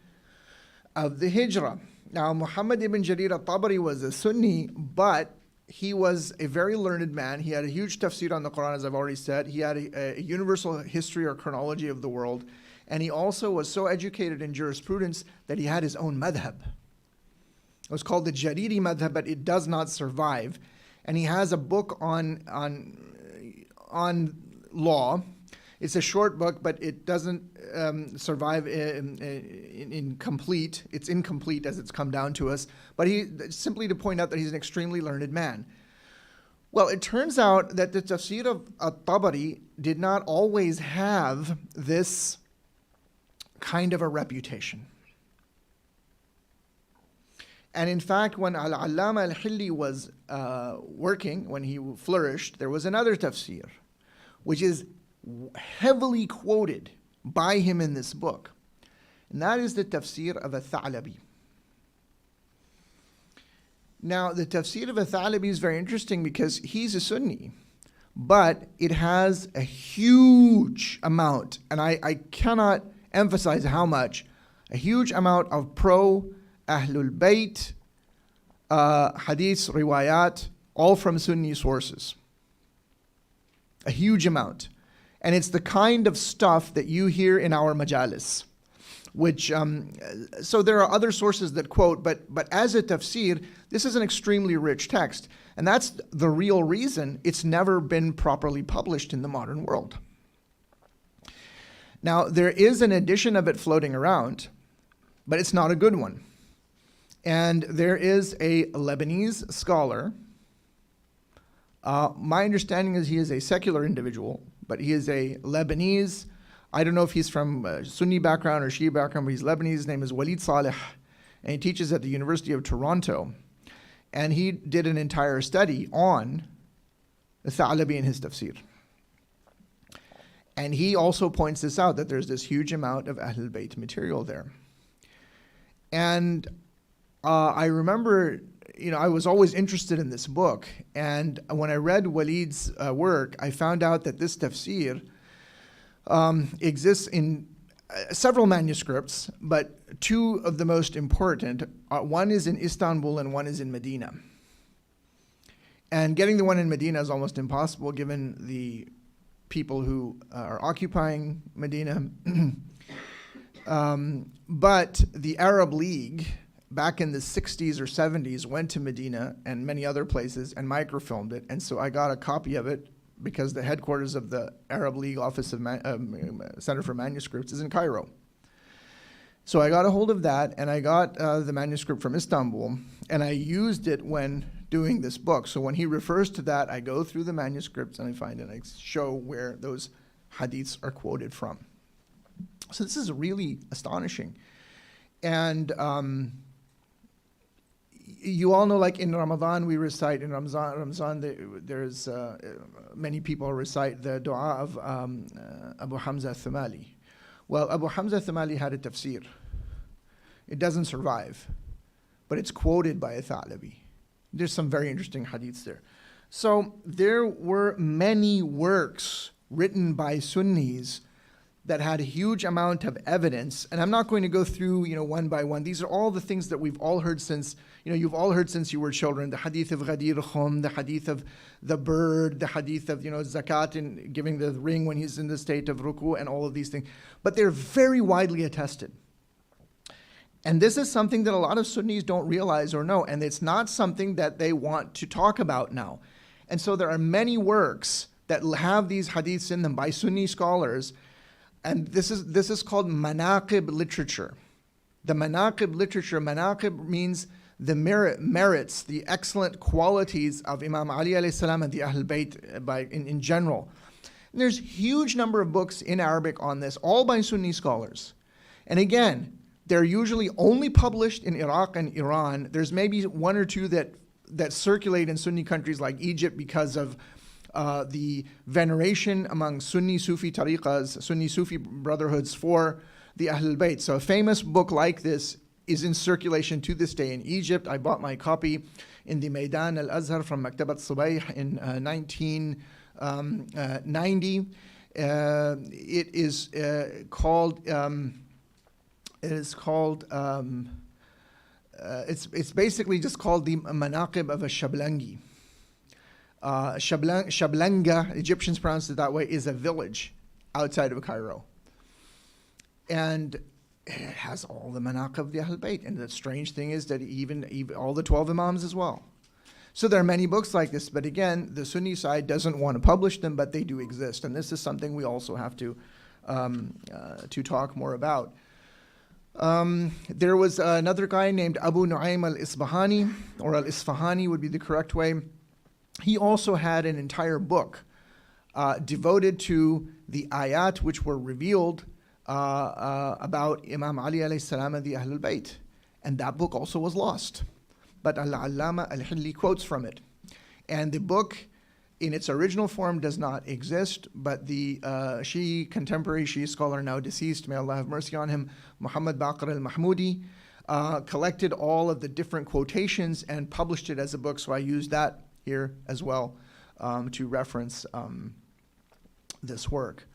of the Hijrah. Now, Muhammad ibn Jarir al-Tabari was a Sunni, but he was a very learned man. He had a huge tafsir on the Quran, as I've already said. He had a universal history or chronology of the world. And he also was so educated in jurisprudence that he had his own madhab. It was called the Jariri madhab, but it does not survive. And he has a book on law. It's a short book, but it doesn't survive in complete. It's incomplete as it's come down to us. But simply to point out that he's an extremely learned man. Well, it turns out that the tafsir of al-Tabari did not always have this kind of a reputation. And in fact, when Al-Allama Al-Hilli was working, when he flourished, there was another tafsir, which is heavily quoted by him in this book. And that is the tafsir of Al-Tha'labi. Now, the tafsir of Al-Tha'labi is very interesting because he's a Sunni, but it has a huge amount, and I cannot emphasize how much, a huge amount of pro-Ahlul Bayt, hadiths, riwayat, all from Sunni sources. A huge amount. And it's the kind of stuff that you hear in our majalis, which, so there are other sources that quote, but as a tafsir, this is an extremely rich text. And that's the real reason it's never been properly published in the modern world. Now, there is an edition of it floating around, but it's not a good one. And there is a Lebanese scholar. My understanding is he is a secular individual, but he is a Lebanese I don't know if he's from Sunni background or Shia background, but he's Lebanese. His name is Walid Saleh, and he teaches at the University of Toronto. And he did an entire study on the Tha'labi and his tafsir. And he also points this out, that there's this huge amount of Ahlul Bayt material there. And I remember, I was always interested in this book. And when I read Walid's work, I found out that this tafsir exists in several manuscripts, but two of the most important, one is in Istanbul and one is in Medina. And getting the one in Medina is almost impossible given the people who are occupying Medina. But the Arab League, back in the 60s or 70s, went to Medina and many other places and microfilmed it. And so I got a copy of it because the headquarters of the Arab League Office of Center for Manuscripts is in Cairo. So I got a hold of that, and I got the manuscript from Istanbul, and I used it when doing this book. So when he refers to that, I go through the manuscripts and I find it, and I show where those hadiths are quoted from. So this is really astonishing. And you all know, like in Ramadan, we recite, in Ramzan there's many people recite the dua of Abu Hamza Thumali. Well, Abu Hamza Thumali had a tafsir. It doesn't survive, but it's quoted by a Tha'labi. There's some very interesting hadiths there. So there were many works written by Sunnis that had a huge amount of evidence, and I'm not going to go through, one by one. These are all the things that we've all heard since, you've all heard since you were children. The hadith of Ghadir Khum, the hadith of the bird, the hadith of, zakat and giving the ring when he's in the state of ruku, and all of these things. But they're very widely attested. And this is something that a lot of Sunnis don't realize or know, and it's not something that they want to talk about now. And so there are many works that have these hadiths in them by Sunni scholars, and this is called manaqib literature. The manaqib literature, manaqib means the merits, the excellent qualities of Imam Ali alayhi salam and the Ahlul Bayt in general. And there's a huge number of books in Arabic on this, all by Sunni scholars. And again, they're usually only published in Iraq and Iran. There's maybe one or two that circulate in Sunni countries like Egypt because of the veneration among Sunni Sufi tariqas, Sunni Sufi brotherhoods for the Ahlul Bayt. So a famous book like this is in circulation to this day in Egypt. I bought my copy in the Maidan al-Azhar from Maktabat Subayh in 1990. It is called... it's basically just called the Manaqib of a Shablangi. Shablanga, Egyptians pronounce it that way, is a village outside of Cairo. And it has all the manaqib of the Ahlul Bayt. And the strange thing is that even all the 12 Imams as well. So there are many books like this, but again, the Sunni side doesn't want to publish them, but they do exist. And this is something we also have to talk more about. There was another guy named Abu Nu'aym al-Isfahani, or al-Isfahani would be the correct way. He also had an entire book devoted to the ayat which were revealed about Imam Ali alayhi salam and the Ahlul Bayt. And that book also was lost. But Al-Allama al-Hilli quotes from it. And the book in its original form does not exist, but the contemporary Shia scholar, now deceased, may Allah have mercy on him, Muhammad Baqir al-Mahmudi, collected all of the different quotations and published it as a book. So I used that here as well to reference this work.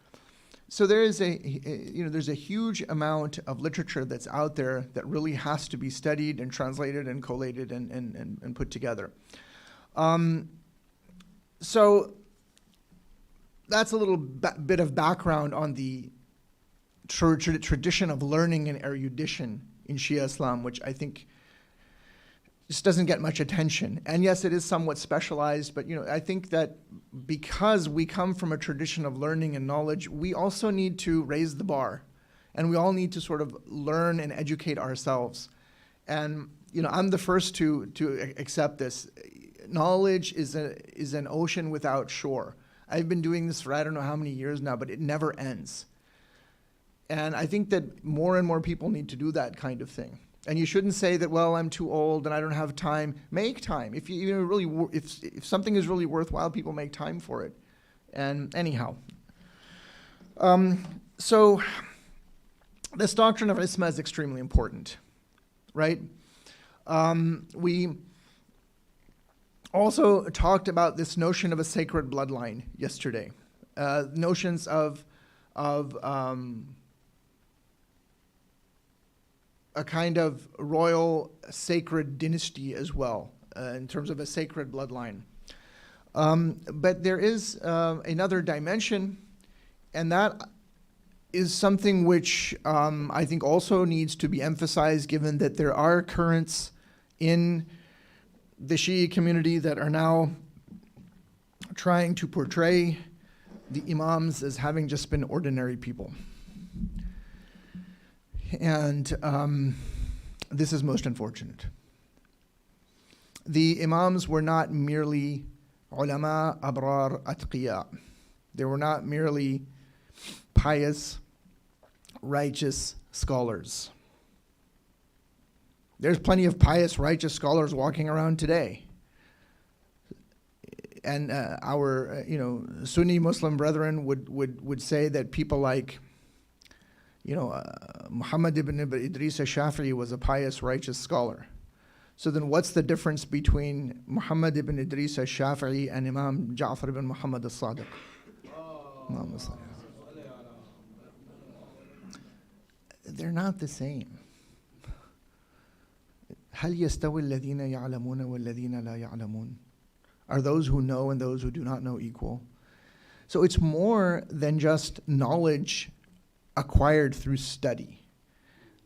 So there is there's a huge amount of literature that's out there that really has to be studied and translated and collated and put together. So that's a little bit of background on the tradition of learning and erudition in Shia Islam, which I think just doesn't get much attention. And yes, it is somewhat specialized, but I think that because we come from a tradition of learning and knowledge, we also need to raise the bar, and we all need to sort of learn and educate ourselves. And I'm the first to accept this. Knowledge is an ocean without shore. I've been doing this for I don't know how many years now, but it never ends. And I think that more and more people need to do that kind of thing. And you shouldn't say that, well, I'm too old and I don't have time. Make time. If if something is really worthwhile, people make time for it. And anyhow, so this doctrine of isma is extremely important, right? We also talked about this notion of a sacred bloodline yesterday. Notions of a kind of royal sacred dynasty as well, in terms of a sacred bloodline. But there is another dimension, and that is something which I think also needs to be emphasized, given that there are currents in the Shia community that are now trying to portray the Imams as having just been ordinary people. And this is most unfortunate. The Imams were not merely ulama, abrar, atqiya. They were not merely pious, righteous scholars. There's plenty of pious, righteous scholars walking around today. And our Sunni Muslim brethren would say that people like Muhammad ibn Idris al-Shafi'i was a pious, righteous scholar. So then what's the difference between Muhammad ibn Idris al-Shafi'i and Imam Ja'far ibn Muhammad al-Sadiq? They're not the same. هل يستوي الذين يعلمون والذين لا يعلمون? Are those who know and those who do not know equal? So it's more than just knowledge acquired through study.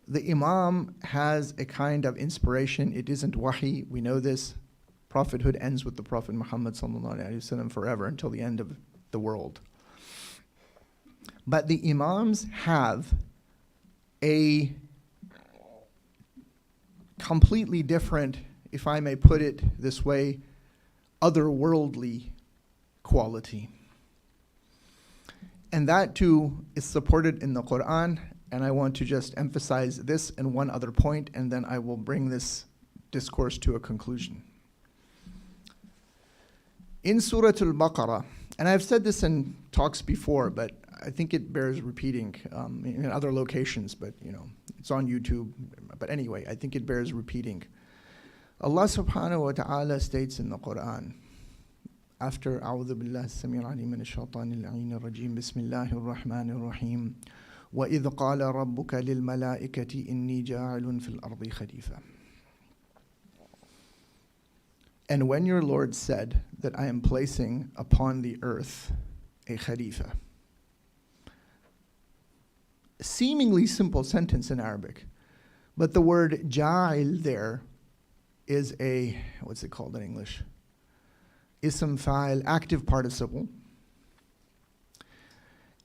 The Imam has a kind of inspiration. It isn't wahi. We know this. Prophethood ends with the Prophet Muhammad ﷺ forever until the end of the world. But the Imams have a completely different, if I may put it this way, otherworldly quality. And that too is supported in the Quran, and I want to just emphasize this and one other point, and then I will bring this discourse to a conclusion. In Surah Al-Baqarah, and I've said this in talks before, but I think it bears repeating in other locations, but it's on YouTube. But anyway, I think it bears repeating. Allah subhanahu wa ta'ala states in the Quran, after أعوذ بالله السميع العليم من الشيطان اللعين الرجيم بسم الله الرحمن الرحيم وإذ قال ربك للملائكة إني جاعل في الأرض خليفة. And when your Lord said that I am placing upon the earth a khalifa. Seemingly simple sentence in Arabic, but the word ja'il there is a, what's it called in English? Ism fa'il, active participle.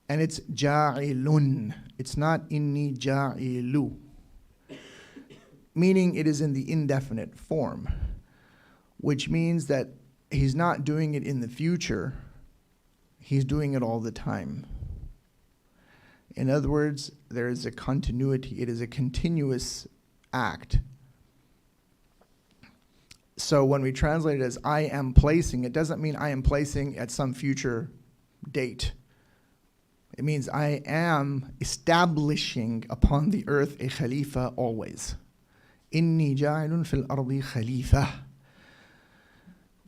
And it's ja'ilun. It's not inni ja'ilu. Meaning it is in the indefinite form, which means that he's not doing it in the future, he's doing it all the time. In other words, there is a continuity, it is a continuous act. So when we translate it as I am placing, it doesn't mean I am placing at some future date. It means I am establishing upon the earth a khalifa always. Inni ja'ilun fil ardi khalifa.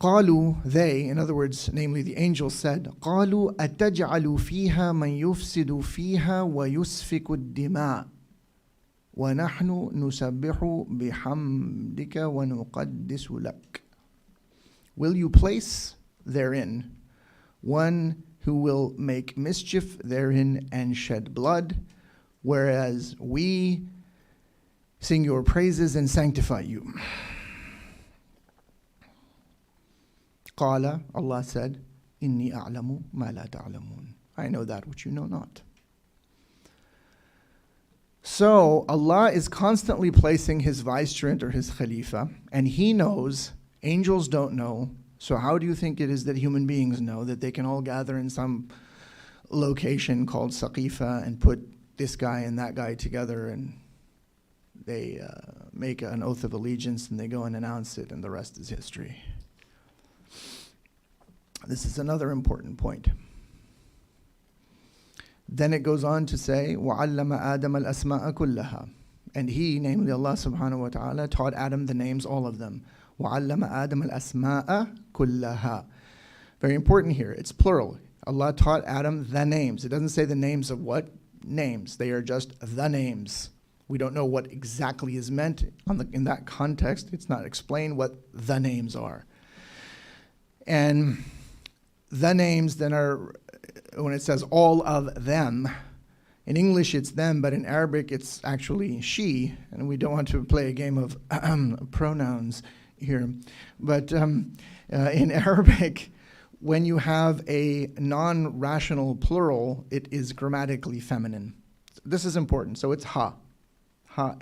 قالوا, they, in other words, namely the angels said, قالوا أتجعل فيها من يفسد فيها ويسفك الدماء وَنَحْنُ نُسَبِّحُ بِحَمْدِكَ وَنُقَدِّسُ لَكَ. Will you place therein one who will make mischief therein and shed blood, whereas we sing your praises and sanctify you? قَالَ, Allah said, إِنِّي أَعْلَمُ مَا لَا تَعْلَمُونَ. I know that which you know not. So Allah is constantly placing His vicegerent or His khalifa, and He knows, angels don't know, so how do you think it is that human beings know that they can all gather in some location called Saqifa and put this guy and that guy together, and they make an oath of allegiance, and they go and announce it, and the rest is history. This is another important point. Then it goes on to say, وَعَلَّمَ آدَمَ الْأَسْمَاءَ كُلَّهَا. And he, namely Allah subhanahu wa ta'ala, taught Adam the names, all of them. وَعَلَّمَ آدَمَ الْأَسْمَاءَ كُلَّهَا. Very important here, it's plural. Allah taught Adam the names. It doesn't say the names of what? Names. They are just the names. We don't know what exactly is meant in that context. It's not explained what the names are. And the names then are, when it says all of them, in English it's them, but in Arabic it's actually she, and we don't want to play a game of pronouns here. But in Arabic, when you have a non-rational plural, it is grammatically feminine. This is important. So it's ha,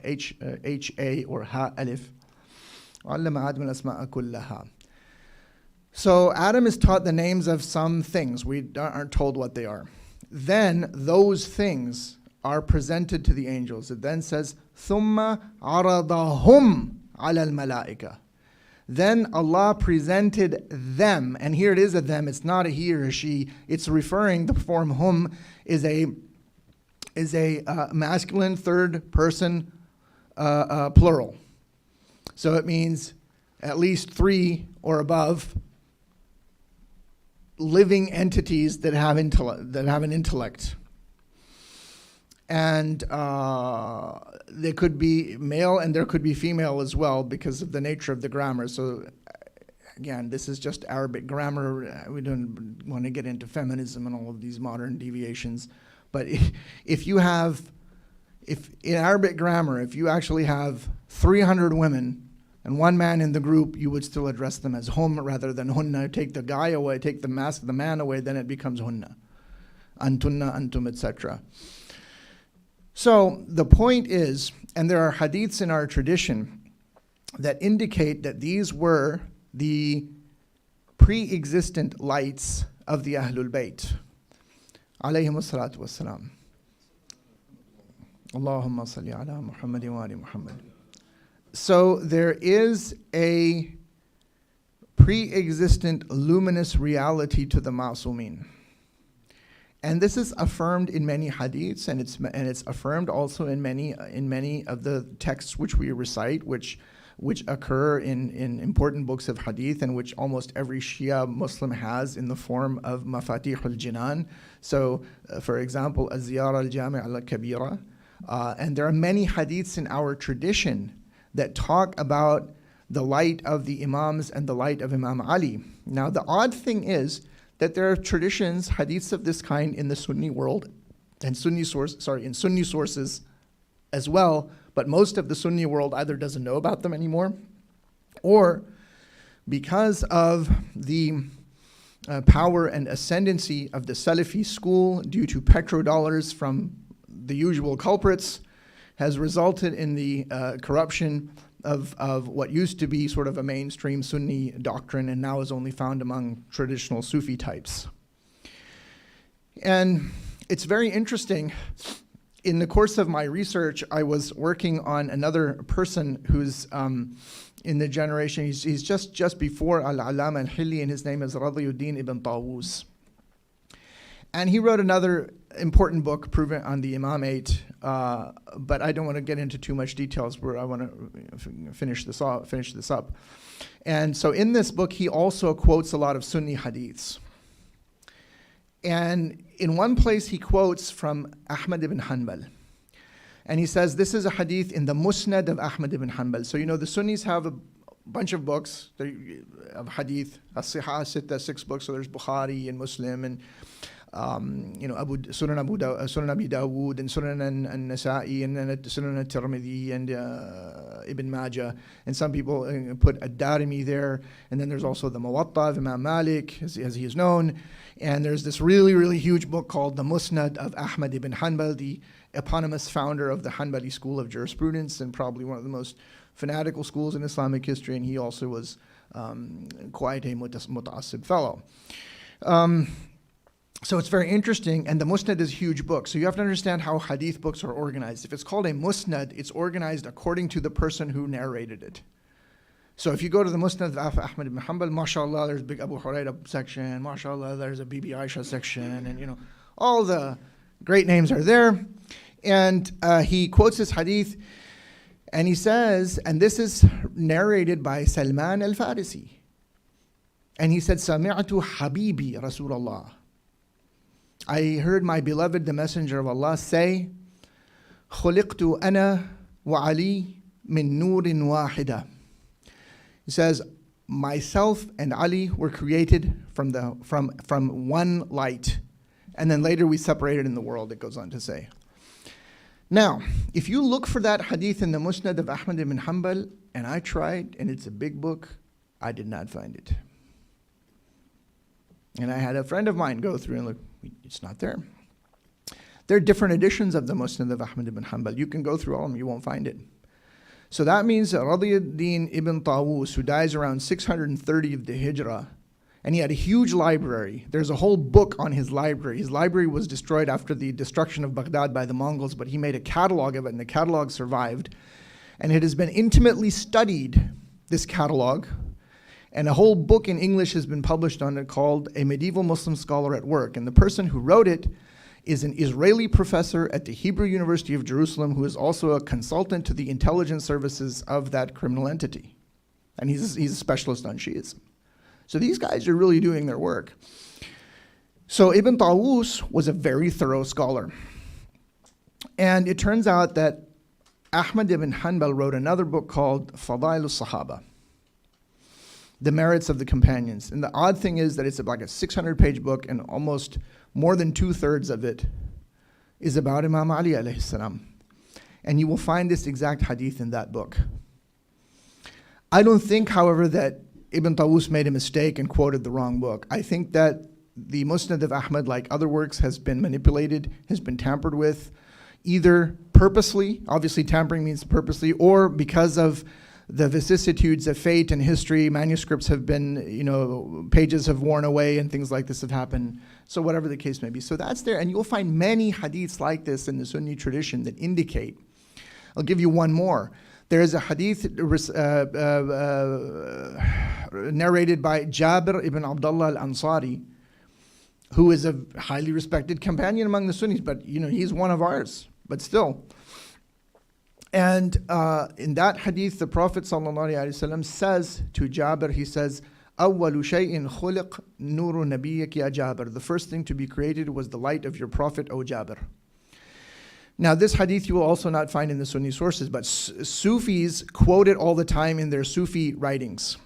H-A, or ha alif. عَلَّمَ آدَمَ الْأَسْمَاءَ كُلَّهَا. So Adam is taught the names of some things. We aren't told what they are. Then those things are presented to the angels. It then says, ثُمَّ عَرَضَهُمْ عَلَى الْمَلَائِكَةِ. Then Allah presented them, and here it is a them, it's not a he or a she, it's referring, the form hum is a masculine third person plural. So it means at least three or above living entities that have an intellect. And they could be male and there could be female as well because of the nature of the grammar. So again, this is just Arabic grammar. We don't want to get into feminism and all of these modern deviations. But if in Arabic grammar, if you actually have 300 women and one man in the group, you would still address them as hum rather than hunna. Take the guy away, take the man away, then it becomes hunna. Antunna, antum, etc. So the point is, and there are hadiths in our tradition that indicate that these were the pre-existent lights of the Ahlul Bayt. Alayhim as-salatu was-salam. Allahumma salli ala Muhammad wa ali Muhammad. So there is a pre-existent luminous reality to the Ma'sumin. And this is affirmed in many hadiths, and it's affirmed also in many of the texts which we recite, which occur in important books of hadith, and which almost every Shia Muslim has in the form of Mafatih al-Jinan. So, for example, Az-Ziyara al-Jami' al-Kabira. And there are many hadiths in our tradition that talk about the light of the Imams and the light of Imam Ali. Now, the odd thing is that there are traditions, hadiths of this kind in the Sunni world, and in Sunni sources as well, but most of the Sunni world either doesn't know about them anymore, or because of the power and ascendancy of the Salafi school due to petrodollars from the usual culprits, has resulted in the corruption of what used to be sort of a mainstream Sunni doctrine and now is only found among traditional Sufi types. And it's very interesting. In the course of my research, I was working on another person who's in the generation, he's just before Al-Alama al-Hilli, and his name is Radiyuddin ibn Tawus. And he wrote another important book proven on the Imamate, but I don't want to get into too much details where I want to finish this up. And so in this book, he also quotes a lot of Sunni hadiths. And in one place, he quotes from Ahmad ibn Hanbal. And he says, this is a hadith in the Musnad of Ahmad ibn Hanbal. So, the Sunnis have a bunch of books of hadith, As-Sihah Sitta, 6 books. So there's Bukhari and Muslim and Sunan Abi Dawud and Sunan al-Nasa'i and Sunan al-Tirmidhi and Ibn Majah. And some people put ad-Darimi there. And then there's also the Muwatta of Imam Malik, as he is known. And there's this really, really huge book called the Musnad of Ahmad ibn Hanbal, the eponymous founder of the Hanbali school of jurisprudence and probably one of the most fanatical schools in Islamic history. And he also was quite a muta'assib fellow. So it's very interesting, and the Musnad is a huge book. So you have to understand how hadith books are organized. If it's called a Musnad, it's organized according to the person who narrated it. So if you go to the Musnad of Ahmad ibn Hanbal, mashallah, there's a big Abu Hurairah section, mashallah, there's a Bibi Aisha section, and all the great names are there. And he quotes this hadith, and he says, and this is narrated by Salman al-Farisi. And he said, Sami'atu Habibi Rasulullah. I heard my beloved, the Messenger of Allah, say, خُلِقْتُ أَنَا وَعَلِي مِن نُورٍ وَاحِدَةٍ. He says, myself and Ali were created from one light. And then later we separated in the world, it goes on to say. Now, if you look for that hadith in the Musnad of Ahmad ibn Hanbal, and I tried, and it's a big book, I did not find it. And I had a friend of mine go through and look, it's not there. There are different editions of the Musnad of Ahmad ibn Hanbal. You can go through all of them, you won't find it. So that means that Radiyuddin ibn Tawus, who dies around 630 of the Hijrah, and he had a huge library. There's a whole book on his library. His library was destroyed after the destruction of Baghdad by the Mongols, but he made a catalog of it, and the catalog survived. And it has been intimately studied, this catalog, and a whole book in English has been published on it called A Medieval Muslim Scholar at Work. And the person who wrote it is an Israeli professor at the Hebrew University of Jerusalem who is also a consultant to the intelligence services of that criminal entity. And he's a specialist on Shiism. So these guys are really doing their work. So Ibn Tawus was a very thorough scholar. And it turns out that Ahmad ibn Hanbal wrote another book called Fadail al-Sahaba, The Merits of the Companions. And the odd thing is that it's like a 600-page book, and almost more than 2/3 of it is about Imam Ali alayhi salam. And you will find this exact hadith in that book. I don't think, however, that Ibn Tawus made a mistake and quoted the wrong book. I think that the Musnad of Ahmad, like other works, has been manipulated, has been tampered with, either purposely, obviously tampering means purposely, or because of the vicissitudes of fate and history, manuscripts have been, pages have worn away and things like this have happened. So whatever the case may be. So that's there, and you'll find many hadiths like this in the Sunni tradition that indicate. I'll give you one more. There is a hadith narrated by Jabir ibn Abdullah al-Ansari, who is a highly respected companion among the Sunnis, but he's one of ours, but still. And in that hadith, the Prophet ﷺ says to Jabir, he says, أَوَّلُ شَيْءٍ خُلِقْ نُورُ نَبِيِّكَ يَا Jabir. The first thing to be created was the light of your Prophet, O Jabir. Now, this hadith you will also not find in the Sunni sources, but Sufis quote it all the time in their Sufi writings.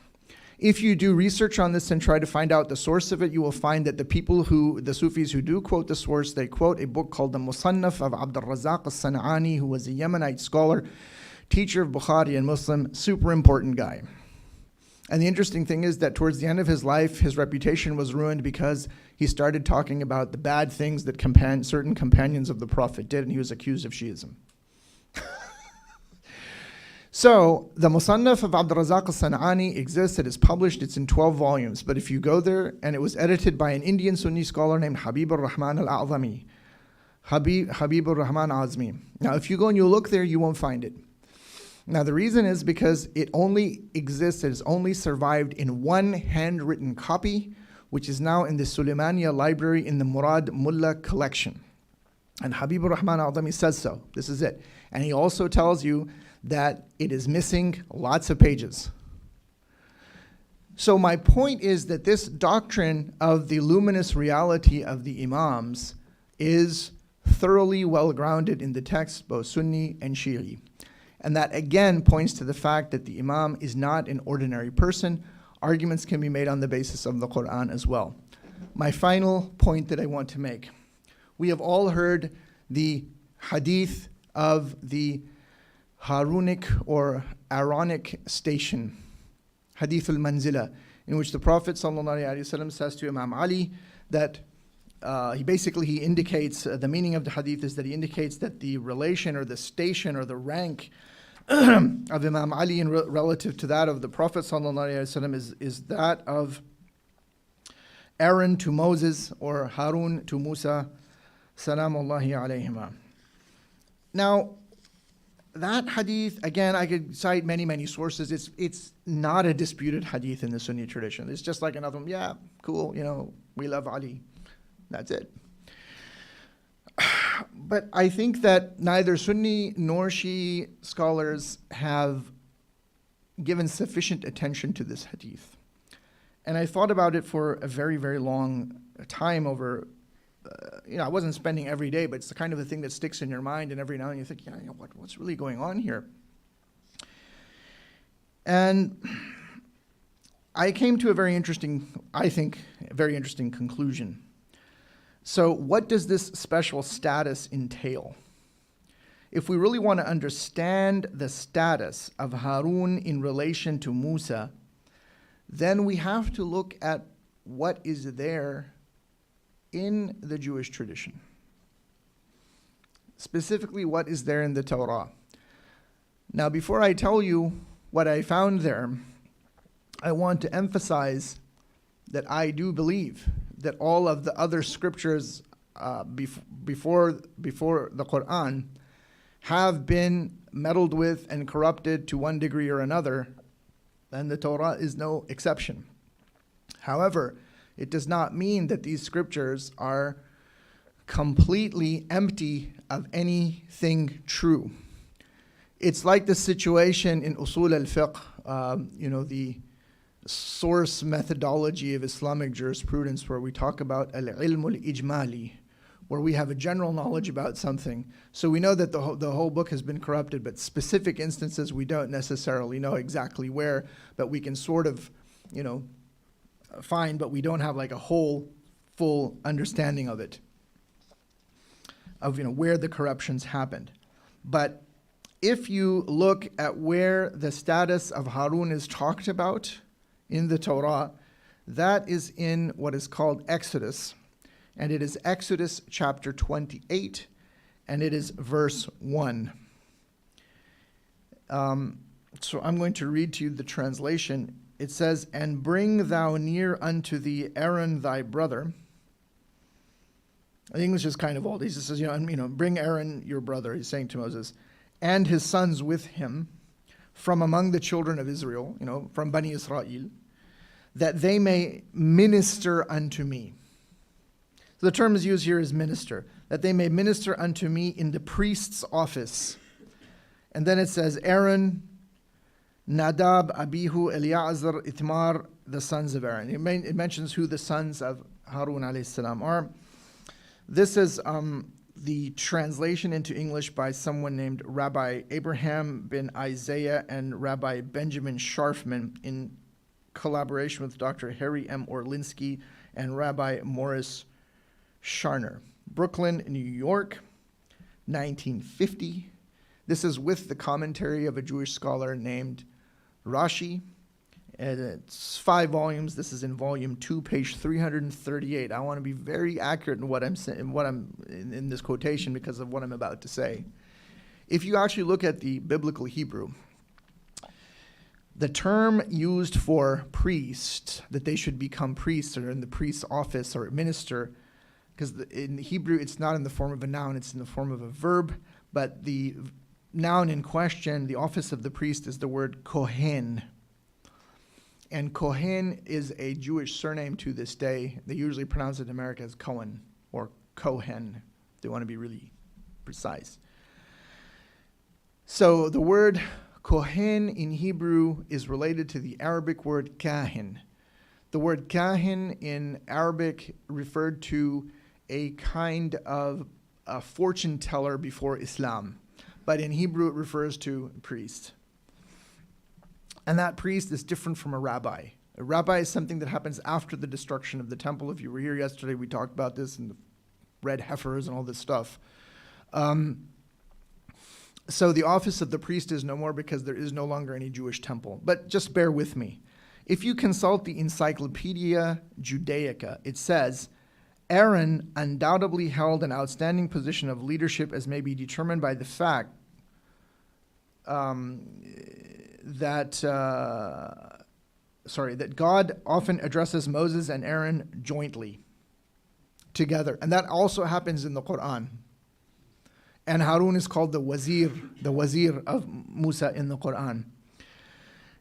If you do research on this and try to find out the source of it, you will find that the Sufis who do quote the source, they quote a book called the Musannaf of Abd al-Razzaq al-San'ani, who was a Yemenite scholar, teacher of Bukhari and Muslim, super important guy. And the interesting thing is that towards the end of his life, his reputation was ruined because he started talking about the bad things that certain companions of the Prophet did, and he was accused of Shiism. So, the Musannaf of Abd al-Razzaq al-San'ani exists, it is published, it's in 12 volumes. But if you go there, and it was edited by an Indian Sunni scholar named Habib al-Rahman al-A'zami. Habib al-Rahman Azmi. Now, if you go and you look there, you won't find it. Now, the reason is because it only exists, it has only survived in one handwritten copy, which is now in the Sulaimaniya library in the Murad Mullah collection. And Habib al-Rahman al-Azmi says so. This is it. And he also tells you that it is missing lots of pages. So my point is that this doctrine of the luminous reality of the Imams is thoroughly well-grounded in the texts, both Sunni and Shi'i. And that again points to the fact that the Imam is not an ordinary person. Arguments can be made on the basis of the Quran as well. My final point that I want to make. We have all heard the hadith of the Harunic or Aaronic station, Hadith al-Manzila, in which the Prophet ﷺ says to Imam Ali that he indicates, the meaning of the hadith is that he indicates that the relation or the station or the rank of Imam Ali relative to that of the Prophet ﷺ is that of Aaron to Moses or Harun to Musa, salamullahi alayhima. Now, that hadith, again, I could cite many, many sources. It's not a disputed hadith in the Sunni tradition. It's just like another one. Yeah, cool, we love Ali. That's it. But I think that neither Sunni nor Shi'i scholars have given sufficient attention to this hadith. And I thought about it for a very, very long time over, I wasn't spending every day, but it's the kind of a thing that sticks in your mind, and every now and then you think, what's really going on here? And I came to a very interesting conclusion. So what does this special status entail? If we really want to understand the status of Harun in relation to Musa, then we have to look at what is there in the Jewish tradition. Specifically, what is there in the Torah. Now, before I tell you what I found there, I want to emphasize that I do believe that all of the other scriptures before the Quran have been meddled with and corrupted to one degree or another, and the Torah is no exception. However, it does not mean that these scriptures are completely empty of anything true. It's like the situation in Usul al-Fiqh, the source methodology of Islamic jurisprudence, where we talk about al-ilm al-ijmali, where we have a general knowledge about something. So we know that the whole book has been corrupted, but specific instances we don't necessarily know exactly where, but we can sort of, find, but we don't have like a whole full understanding of it, of where the corruptions happened. But if you look at where the status of Harun is talked about in the Torah, that is in what is called Exodus, and it is Exodus chapter 28, and it is verse 1. So I'm going to read to you the translation. It says, "And bring thou near unto thee Aaron thy brother." The English is kind of old. He just says, bring Aaron your brother, he's saying to Moses, and his sons with him from among the children of Israel, from Bani Israel, that they may minister unto me. So the term is used here is minister, that they may minister unto me in the priest's office. And then it says, Aaron, Nadab, Abihu, Eleazar, Itmar, the sons of Aaron. It mentions who the sons of Harun alayhi salam are. This is the translation into English by someone named Rabbi Abraham bin Isaiah and Rabbi Benjamin Scharfman in collaboration with Dr. Harry M. Orlinsky and Rabbi Morris Sharner. Brooklyn, New York, 1950. This is with the commentary of a Jewish scholar named Rashi. And it's 5 volumes. This is in volume 2, page 338. I want to be very accurate in what I'm saying, in this quotation because of what I'm about to say. If you actually look at the biblical Hebrew, the term used for priest, that they should become priests or in the priest's office or minister, because in Hebrew it's not in the form of a noun, it's in the form of a verb, but the noun in question, the office of the priest, is the word kohen. And Kohen is a Jewish surname to this day. They usually pronounce it in America as Cohen or Kohen. They want to be really precise. So the word Kohen in Hebrew is related to the Arabic word kahin. The word kahin in Arabic referred to a kind of a fortune teller before Islam. But in Hebrew it refers to a priest. And that priest is different from a rabbi. A rabbi is something that happens after the destruction of the temple. If you were here yesterday, we talked about this and the red heifers and all this stuff. So the office of the priest is no more because there is no longer any Jewish temple. But just bear with me. If you consult the Encyclopedia Judaica, it says, Aaron undoubtedly held an outstanding position of leadership as may be determined by the fact that that God often addresses Moses and Aaron jointly, together. And that also happens in the Quran. And Harun is called the wazir of Musa in the Quran.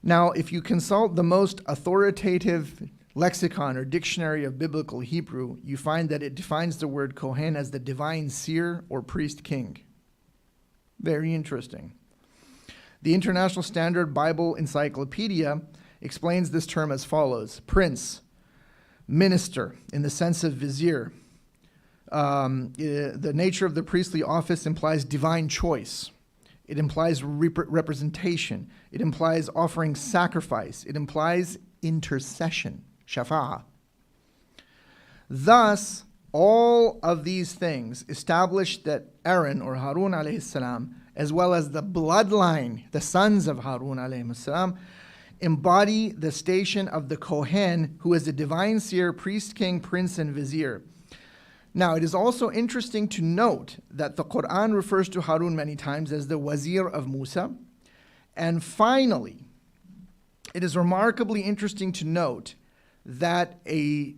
Now, if you consult the most authoritative lexicon or dictionary of biblical Hebrew, you find that it defines the word Kohen as the divine seer or priest king. Very interesting. The International Standard Bible Encyclopedia explains this term as follows: prince, minister, in the sense of vizier. The nature of the priestly office implies divine choice. It implies representation. It implies offering sacrifice. It implies intercession, shafa'ah. Thus, all of these things establish that Aaron, or Harun alayhi salam, as well as the bloodline, the sons of Harun alayhi salam, embody the station of the Kohen, who is the divine seer, priest, king, prince, and vizier. Now, it is also interesting to note that the Quran refers to Harun many times as the wazir of Musa. And finally, it is remarkably interesting to note that a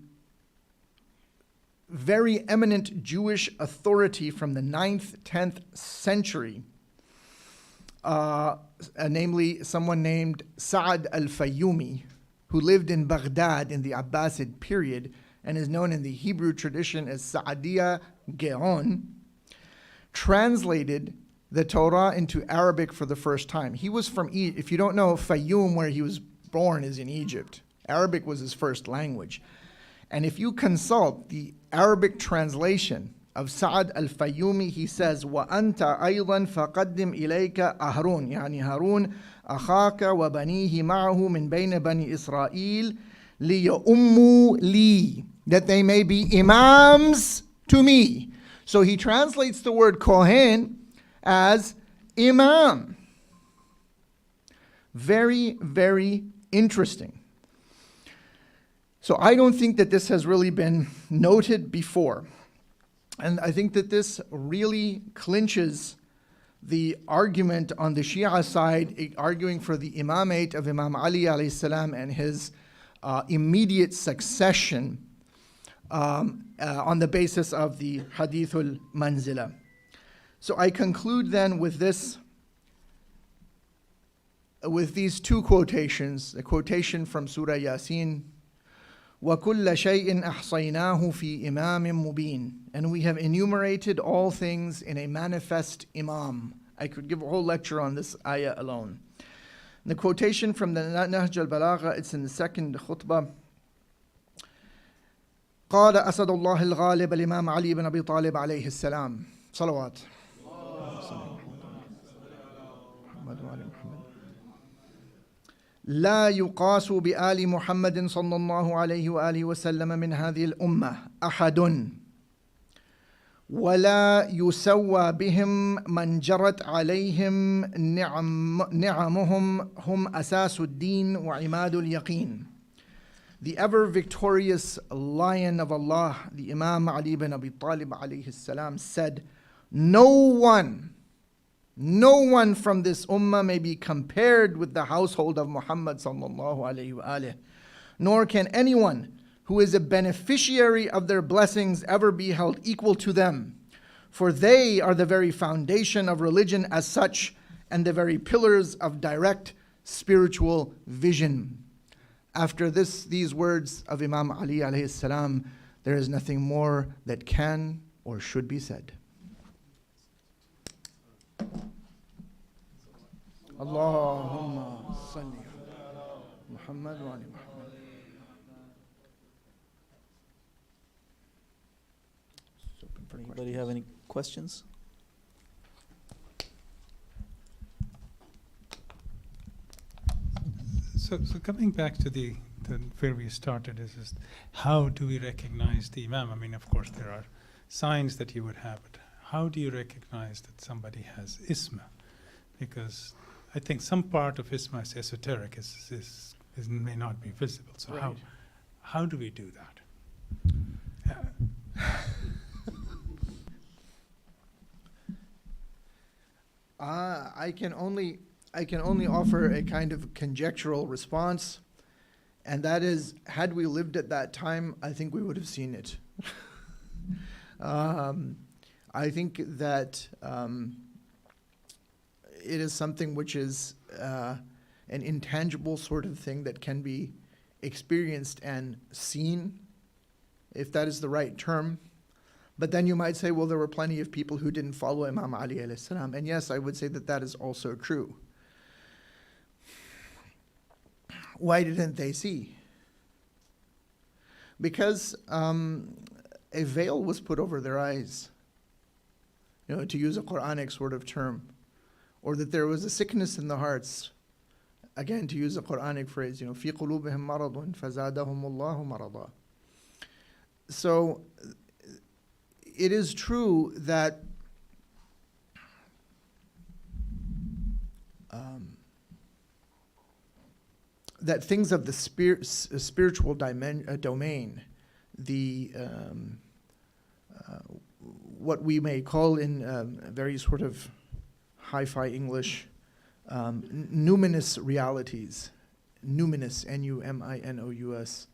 very eminent Jewish authority from the 9th, 10th century, namely someone named Sa'ad al-Fayyumi, who lived in Baghdad in the Abbasid period and is known in the Hebrew tradition as Sa'adiyya Ge'on, translated the Torah into Arabic for the first time. He was from Egypt. If you don't know, Fayyum, where he was born, is in Egypt. Arabic was his first language. And if you consult the Arabic translation of Sa'ad al-Fayyumi, he says, وَأَنْتَ أَيْضًا فَقَدِّمْ إِلَيْكَ أَهْرُونَ يعني هارون أخاك وبنيه معه من بين بني إسرائيل لِيَؤُمُّوا لِي, that they may be imams to me. So he translates the word Kohen as imam. Very, very interesting. So I don't think that this has really been noted before. And I think that this really clinches the argument on the Shia side, arguing for the imamate of Imam Ali alayhi salam and his immediate succession on the basis of the Hadithul Manzila. So I conclude then with this, with these two quotations. A quotation from Surah Yasin, وَكُلَّ شَيْءٍ أَحْصَيْنَاهُ فِي إِمَامٍ مُبِينٍ, and we have enumerated all things in a manifest imam. I could give a whole lecture on this ayah alone. The quotation from the Nahj al-Balagha, it's in the second khutbah. قال أسد الله الغالب الإمام علي بن أبي طالب عليه السلام صلوات لا يقاس بآل محمد صلى الله عليه وآله وسلم من هذه الأمة أحد ولا يسوى بهم من جرت عليهم نعمهم هم أساس الدين وعماد اليقين. The ever victorious Lion of Allah, the Imam Ali bin Abi Talib alayhi salam, said, no one from this ummah may be compared with the household of Muhammad sallallahu alayhi wa alayhi, nor can anyone who is a beneficiary of their blessings ever be held equal to them, for they are the very foundation of religion as such and the very pillars of direct spiritual vision. After these words of Imam Ali alayhi salam, there is nothing more that can or should be said. Allahumma salli ala Muhammad wa ali Muhammad. Anybody have any questions? So coming back to the where we started is just how do we recognize the Imam? I mean, of course, there are signs that you would have, but how do you recognize that somebody has Isma? Because I think some part of Isma is esoteric, may not be visible. So right. How do we do that? I can only offer a kind of conjectural response, And that is, had we lived at that time, I think we would have seen it. I think that it is something which is an intangible sort of thing that can be experienced and seen, if that is the right term. But then you might say, well, there were plenty of people who didn't follow Imam Ali alayhi salam. And yes, I would say that that is also true. Why didn't they see? Because a veil was put over their eyes, to use a Quranic sort of term, or that there was a sickness in the hearts, again, to use a Quranic phrase, فِي قُلُوبِهِمْ مَرَضٌ فَزَادَهُمُ اللَّهُ مَرَضًا. So it is true that that things of the spiritual domain, the what we may call in very sort of hi-fi English, numinous realities, numinous, N-U-M-I-N-O-U-S,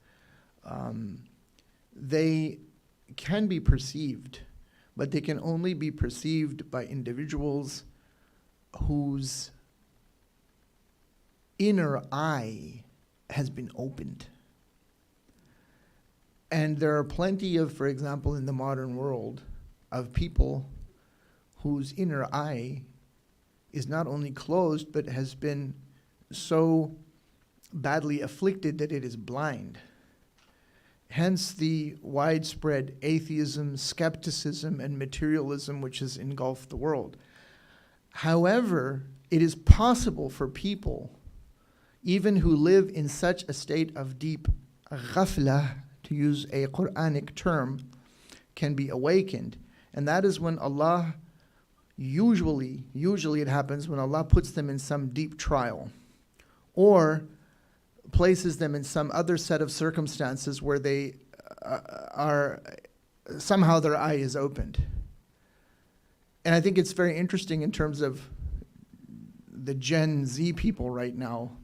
they can be perceived, but they can only be perceived by individuals whose inner eye has been opened. And there are plenty of, for example, in the modern world, of people whose inner eye is not only closed, but has been so badly afflicted that it is blind. Hence the widespread atheism, skepticism, and materialism which has engulfed the world. However, it is possible for people, even who live in such a state of deep ghafla, to use a Quranic term, can be awakened. And that is when Allah, usually it happens when Allah puts them in some deep trial, or places them in some other set of circumstances where they are, somehow their eye is opened. And I think it's very interesting in terms of the Gen Z people right now.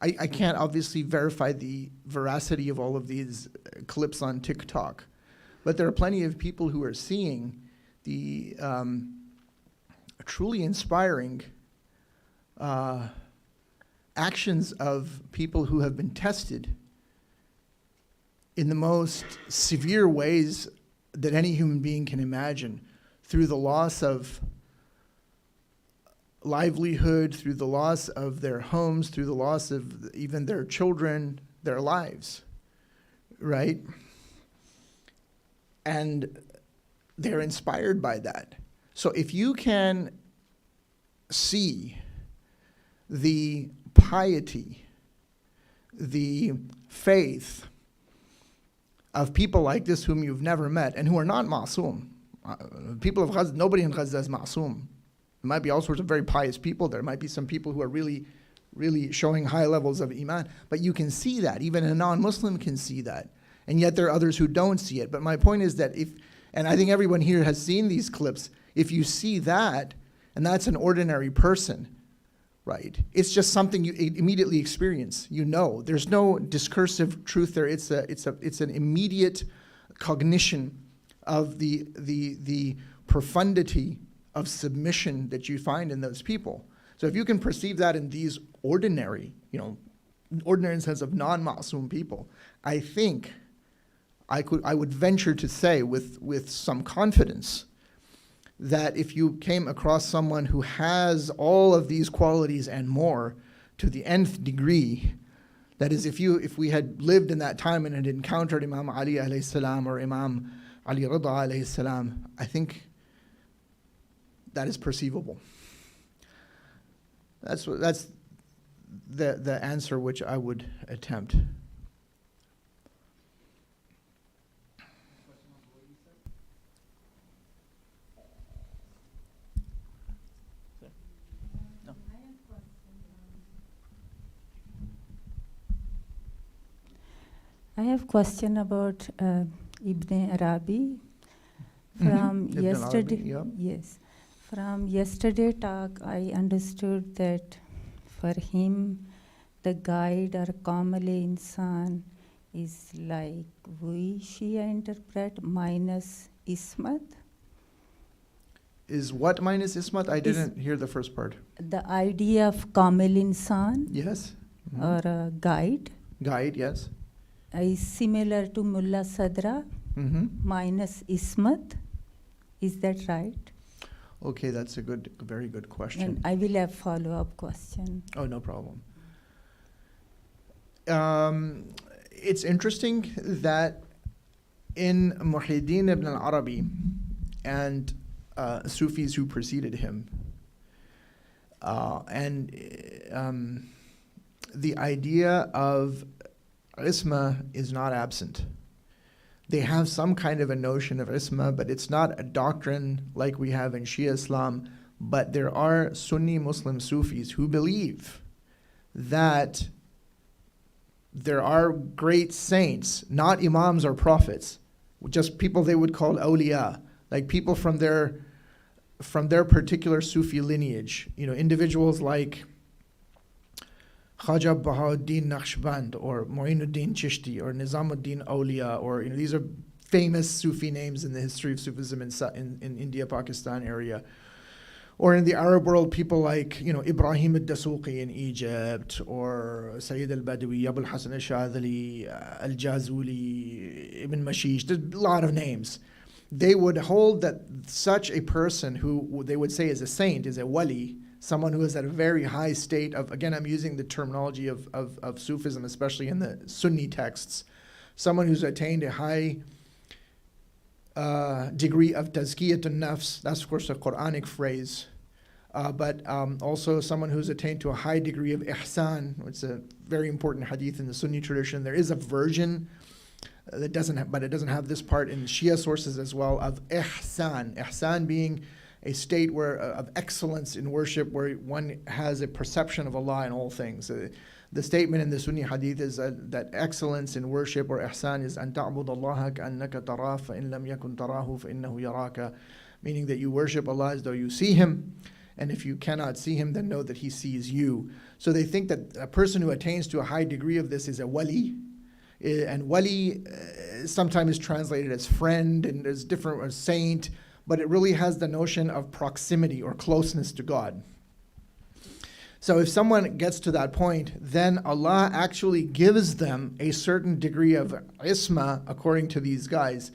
I can't obviously verify the veracity of all of these clips on TikTok, but there are plenty of people who are seeing the truly inspiring actions of people who have been tested in the most severe ways that any human being can imagine, through the loss of livelihood, through the loss of their homes, through the loss of even their children, their lives, right? And they're inspired by that. So if you can see the piety, the faith of people like this whom you've never met and who are not ma'soom. People of Gaza, nobody in Gaza is ma'soom. There might be all sorts of very pious people. There might be some people who are really, really showing high levels of iman. But you can see that. Even a non-Muslim can see that. And yet there are others who don't see it. But my point is that if, and I think everyone here has seen these clips, if you see that, and that's an ordinary person, right? It's just something you immediately experience. There's no discursive truth there. It's an immediate cognition of the profundity of submission that you find in those people. So if you can perceive that in these ordinary, ordinary in the sense of non-ma'soom people, I think I would venture to say with some confidence that if you came across someone who has all of these qualities and more to the nth degree, that is, if we had lived in that time and had encountered Imam Ali alayhi salam or Imam Ali Rida alayhi salam, I think that is perceivable. That's the answer which I would attempt. I have question about Ibn Arabi. From Ibn yesterday, Arabi, yeah. yes, from yesterday talk, I understood that for him, the guide or kamale insan is like we Shia interpret minus ismat. Is what minus ismat? I didn't hear the first part. The idea of kamil insan Yes. or a guide Guide, yes. is similar to Mulla Sadra minus ismat. Is that right? Okay, that's a very good question. And I will have follow-up question. Oh, no problem. It's interesting that in Muhyiddin ibn al-Arabi and Sufis who preceded him, the idea of isma is not absent. They have some kind of a notion of isma, but it's not a doctrine like we have in Shia Islam. But there are Sunni Muslim Sufis who believe that there are great saints, not imams or prophets, just people they would call awliya, like people from their particular Sufi lineage. You know, individuals like Khaja Bahauddin Naqshband or Mu'inuddin Chishti or Nizamuddin Awliya, or these are famous Sufi names in the history of Sufism in India, Pakistan area. Or in the Arab world, people like Ibrahim al-Dasuqi in Egypt, or Sayyid al-Badawi, Abul Hasan al-Shadhili, al-Jazuli, Ibn Mashish. There's a lot of names. They would hold that such a person who they would say is a saint, is a wali, someone who is at a very high state of, again, I'm using the terminology of Sufism, especially in the Sunni texts, someone who's attained a high degree of tazkiyatun nafs. That's, of course, a Quranic phrase. But also someone who's attained to a high degree of ihsan, which is a very important hadith in the Sunni tradition. There is a version that doesn't have, but it doesn't have this part in Shia sources as well, of ihsan. Ihsan being a state of excellence in worship, where one has a perception of Allah in all things. The statement in the Sunni hadith is that excellence in worship, or ihsan, is أن تعبد الله كأنك تراه فإن لم يكن تراه فإنه يراك, meaning that you worship Allah as though you see Him, and if you cannot see Him, then know that He sees you. So they think that a person who attains to a high degree of this is a wali, and wali sometimes is translated as friend and as different, or saint, but it really has the notion of proximity or closeness to God. So if someone gets to that point, then Allah actually gives them a certain degree of isma according to these guys.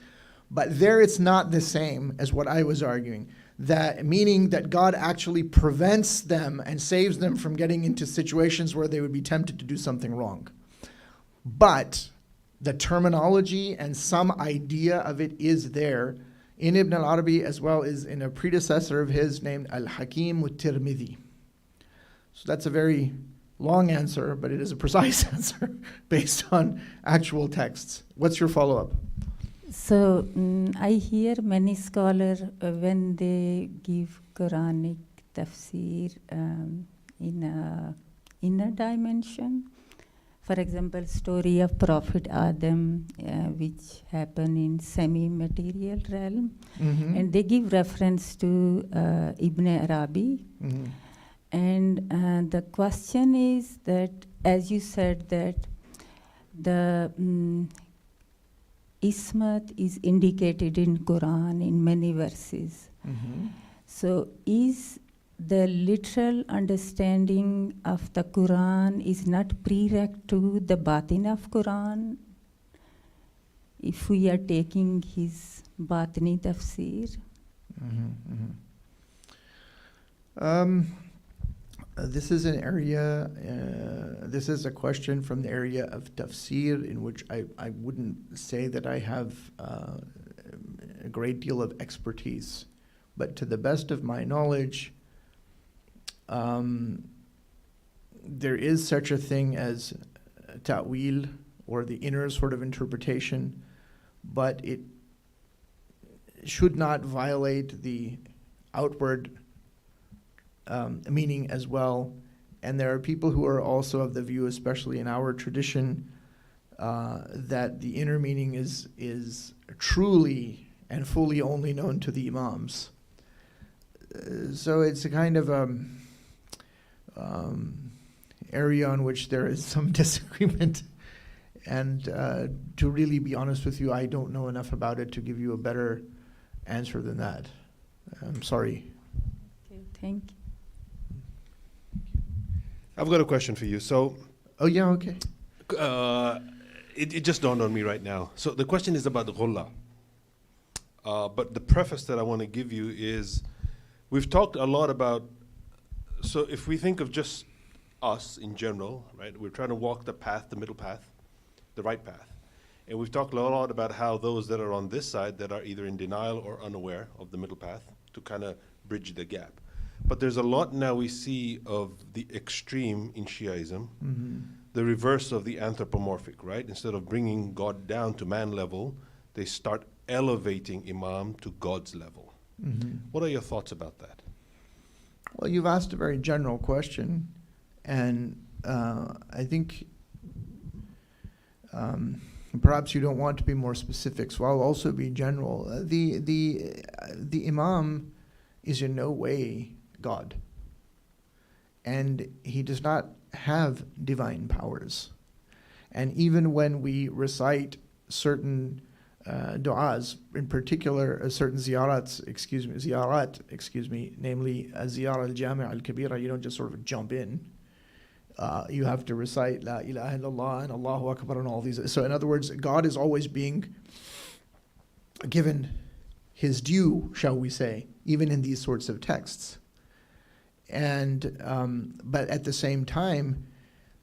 But there it's not the same as what I was arguing. That meaning that God actually prevents them and saves them from getting into situations where they would be tempted to do something wrong. But the terminology and some idea of it is there in Ibn al-Arabi, as well as in a predecessor of his named Al-Hakim al-Tirmidhi. So that's a very long answer, but it is a precise answer based on actual texts. What's your follow-up? So I hear many scholars when they give Quranic tafsir in a inner dimension. For example, story of Prophet Adam, which happened in semi-material realm, and they give reference to Ibn Arabi. And the question is that, as you said, that the ismat is indicated in Quran in many verses. So is the literal understanding of the Quran is not prereq to the batin of Quran, if we are taking his batini tafsir? This is an area, this is a question from the area of tafsir, in which I wouldn't say that I have a great deal of expertise. But to the best of my knowledge, there is such a thing as ta'wil, or the inner sort of interpretation, but it should not violate the outward meaning as well. And there are people who are also of the view, especially in our tradition, that the inner meaning is truly and fully only known to the imams. So it's a kind of area on which there is some disagreement. And to really be honest with you, I don't know enough about it to give you a better answer than that. I'm sorry. Okay, thank you. I've got a question for you. So, Oh, yeah, okay. it just dawned on me right now. So the question is about the ghulla. But the preface that I want to give you is, we've talked a lot about, so if we think of just us in general, right, we're trying to walk the path, the middle path, the right path. And we've talked a lot about how those that are on this side that are either in denial or unaware of the middle path to kind of bridge the gap. But there's a lot now we see of the extreme in Shiaism, the reverse of the anthropomorphic, right? Instead of bringing God down to man level, they start elevating Imam to God's level. What are your thoughts about that? Well, you've asked a very general question, and I think perhaps you don't want to be more specific, so I'll also be general. The Imam is in no way God, and he does not have divine powers. And even when we recite certain du'as, in particular certain ziyarat, namely ziyara al-jami' al-kabira, you don't just sort of jump in. You have to recite La ilaha illallah and Allahu Akbar and all these. So in other words, God is always being given his due, shall we say, even in these sorts of texts. And but at the same time,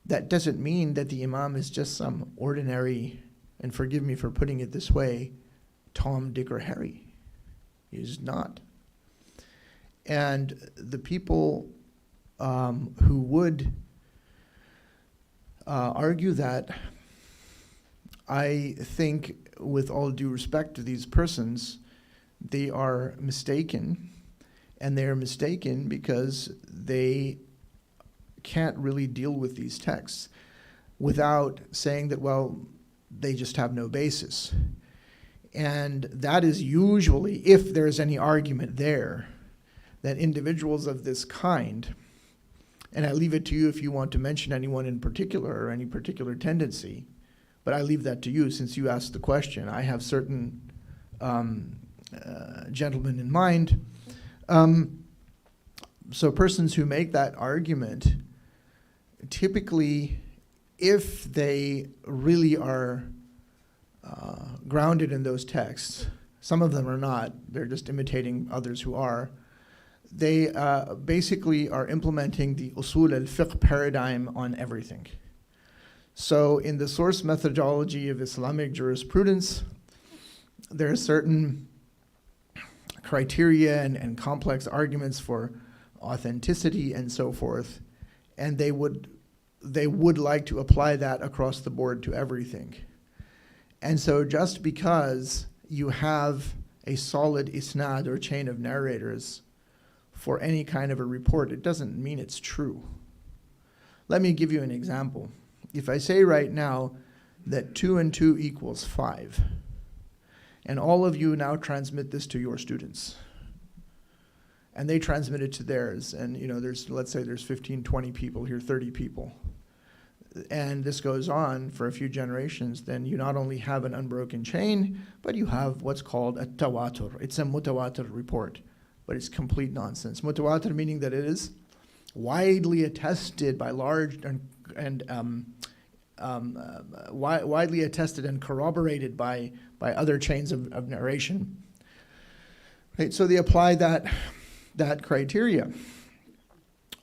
that doesn't mean that the Imam is just some ordinary, and forgive me for putting it this way, Tom, Dick, or Harry. He's not. And the people who would argue that, I think, with all due respect to these persons, they are mistaken. And they are mistaken because they can't really deal with these texts without saying that, well, they just have no basis. And that is usually, if there's any argument there, that individuals of this kind, and I leave it to you if you want to mention anyone in particular or any particular tendency, but I leave that to you since you asked the question. I have certain gentlemen in mind. So persons who make that argument, typically, if they really are grounded in those texts, some of them are not, they're just imitating others who are, they basically are implementing the usul al-fiqh paradigm on everything. So in the source methodology of Islamic jurisprudence, there are certain criteria and complex arguments for authenticity and so forth, and they would like to apply that across the board to everything. And so just because you have a solid isnad or chain of narrators for any kind of a report, it doesn't mean it's true. Let me give you an example. If I say right now that 2 and 2 equals 5, and all of you now transmit this to your students, and they transmit it to theirs, and let's say there's 15, 20 people here, 30 people, and this goes on for a few generations, then you not only have an unbroken chain, but you have what's called a tawatur. It's a mutawatir report, but it's complete nonsense. Mutawatir meaning that it is widely attested by large widely attested and corroborated by other chains of narration. Right, so they apply that criteria.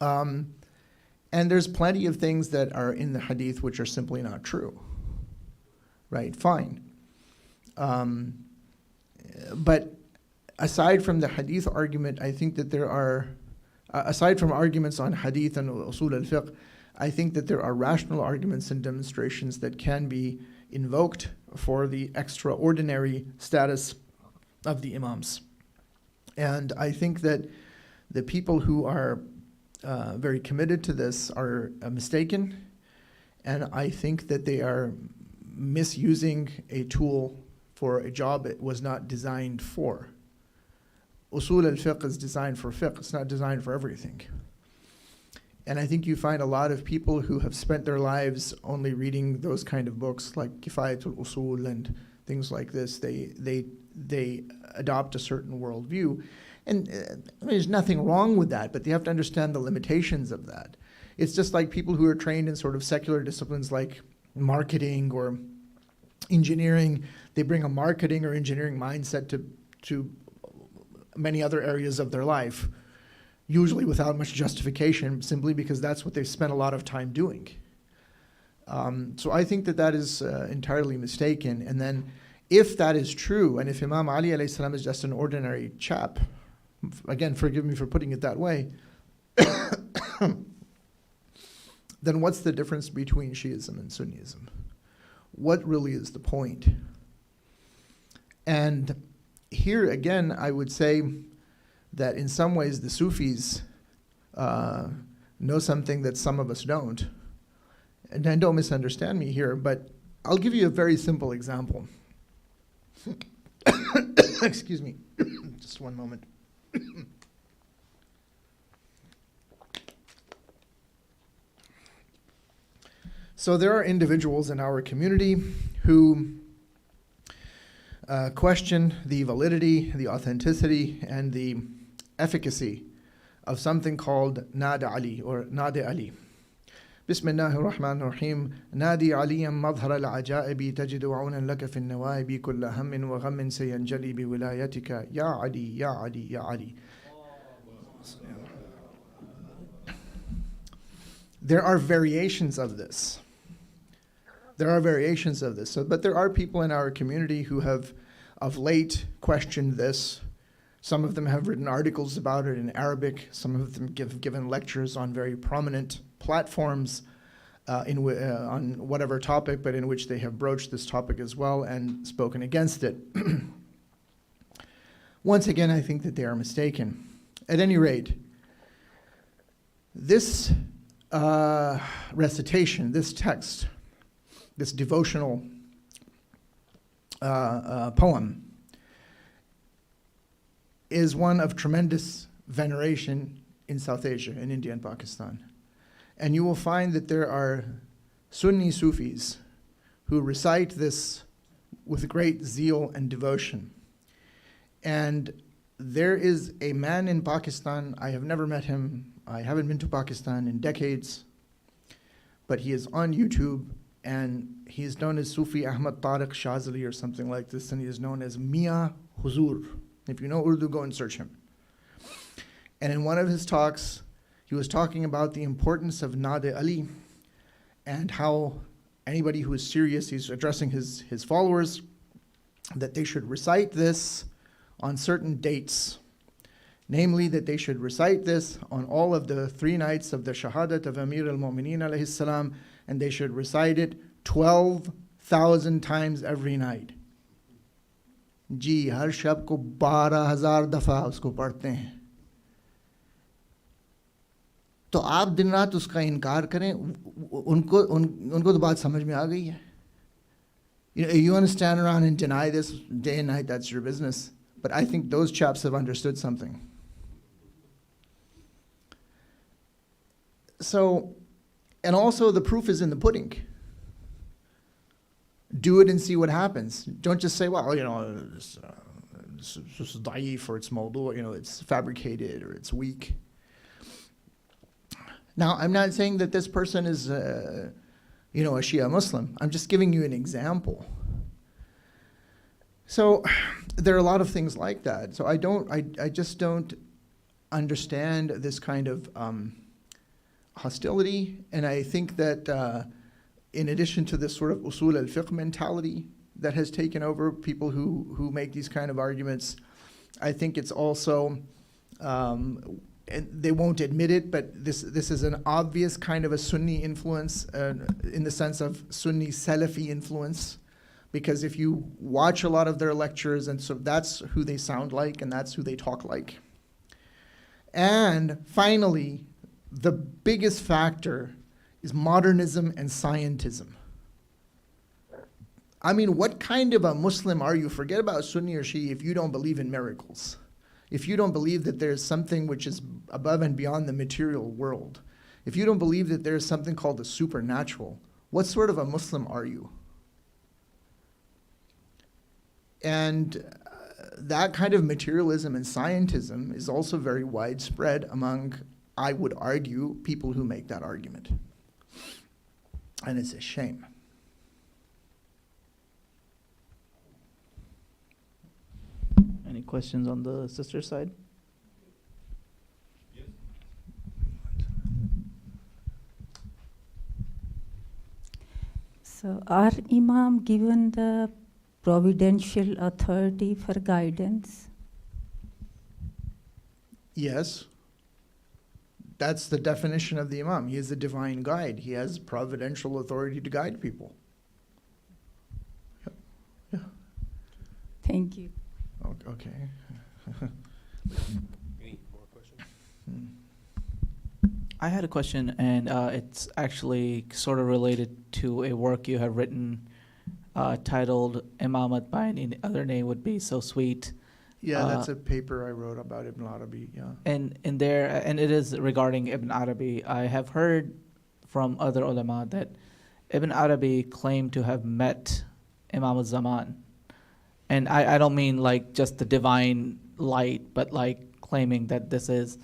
And there's plenty of things that are in the hadith which are simply not true. Right, fine. But aside from the hadith argument, I think that there are, aside from arguments on hadith and usul al-fiqh, I think that there are rational arguments and demonstrations that can be invoked for the extraordinary status of the imams. And I think that the people who are very committed to this are mistaken, and I think that they are misusing a tool for a job it was not designed for. Usul al-fiqh is designed for fiqh, it's not designed for everything. And I think you find a lot of people who have spent their lives only reading those kind of books like Kifayatul Usul and things like this. They adopt a certain worldview. And I mean, there's nothing wrong with that, but you have to understand the limitations of that. It's just like people who are trained in sort of secular disciplines like marketing or engineering. They bring a marketing or engineering mindset to many other areas of their life, usually without much justification, simply because that's what they've spent a lot of time doing. So I think that is entirely mistaken. And then if that is true, and if Imam Ali alayhi salam is just an ordinary chap, again, forgive me for putting it that way, then what's the difference between Shiism and Sunnism? What really is the point? And here again, I would say that in some ways the Sufis know something that some of us don't. And don't misunderstand me here, but I'll give you a very simple example. Excuse me, just one moment. So there are individuals in our community who question the validity, the authenticity, and the efficacy of something called Nada Ali or Nada Ali. Bismillahir Rahmanir Rahim. Nadi Aliyan madhara al-ajaibi tajidu aunan laka fi an-nawaibi kulla hammin wa ghammin sayanjali bi wilayatika ya Ali, ya Ali, ya Ali. There are variations of this. But there are people in our community who have of late questioned this. Some of them have written articles about it in Arabic. Some of them have given lectures on very prominent platforms on whatever topic, but in which they have broached this topic as well and spoken against it. Once again, I think that they are mistaken. At any rate, this recitation, this text, this devotional poem is one of tremendous veneration in South Asia, in India and Pakistan. And you will find that there are Sunni Sufis who recite this with great zeal and devotion. And there is a man in Pakistan, I have never met him, I haven't been to Pakistan in decades, but he is on YouTube, and he is known as Sufi Ahmad Tariq Shazali or something like this, and he is known as Mia Huzur. If you know Urdu, go and search him. And in one of his talks, he was talking about the importance of Nada Ali and how anybody who is serious, he's addressing his followers, that they should recite this on certain dates. Namely, that they should recite this on all of the 3 nights of the Shahadat of Amir al-Mu'mineen alayhi salam, and they should recite it 12,000 times every night. जी हर शब को 12,000 दफ़ा उसको पढ़ते हैं. तो आप दिन रात उसका इनकार करें, उनको तो बात समझ में आ गई है. You want to stand around and deny this day and night, that's your business. But I think those chaps have understood something. So, and also the proof is in the pudding. Do it and see what happens. Don't just say, well, it's da'if or it's mawdu', it's fabricated or it's weak. Now, I'm not saying that this person is, a Shia Muslim. I'm just giving you an example. So there are a lot of things like that. So I just don't understand this kind of hostility. And I think that in addition to this sort of usul al-fiqh mentality that has taken over people who make these kind of arguments, I think it's also, and they won't admit it, but this is an obvious kind of a Sunni influence in the sense of Sunni Salafi influence. Because if you watch a lot of their lectures, and so that's who they sound like and that's who they talk like. And finally, the biggest factor is modernism and scientism. I mean, what kind of a Muslim are you? Forget about Sunni or Shia if you don't believe in miracles. If you don't believe that there's something which is above and beyond the material world. If you don't believe that there's something called the supernatural, what sort of a Muslim are you? And that kind of materialism and scientism is also very widespread among, I would argue, people who make that argument. And it's a shame. Any questions on the sister side? So are Imam given the providential authority for guidance? Yes. That's the definition of the Imam. He is a divine guide. He has providential authority to guide people. Yeah. Thank you. Okay. Any more questions? I had a question, and it's actually sort of related to a work you have written titled Imamat by any other name would be so sweet. Yeah, that's a paper I wrote about Ibn Arabi, yeah. And in there, and it is regarding Ibn Arabi. I have heard from other ulama that Ibn Arabi claimed to have met Imam al-Zaman. And I don't mean like just the divine light, but like claiming that this is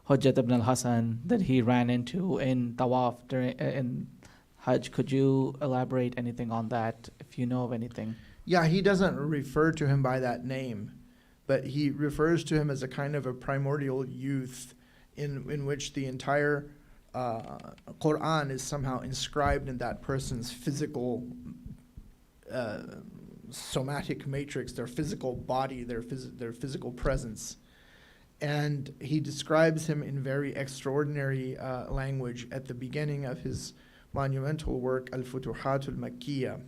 Hujjat ibn al-Hasan that he ran into in Tawaf in Hajj. Could you elaborate anything on that, if you know of anything? Yeah, he doesn't refer to him by that name, but he refers to him as a kind of a primordial youth in which the entire Quran is somehow inscribed in that person's physical somatic matrix, their physical body, their physical presence. And he describes him in very extraordinary language at the beginning of his monumental work, Al-Futuhat al-Makkiyah.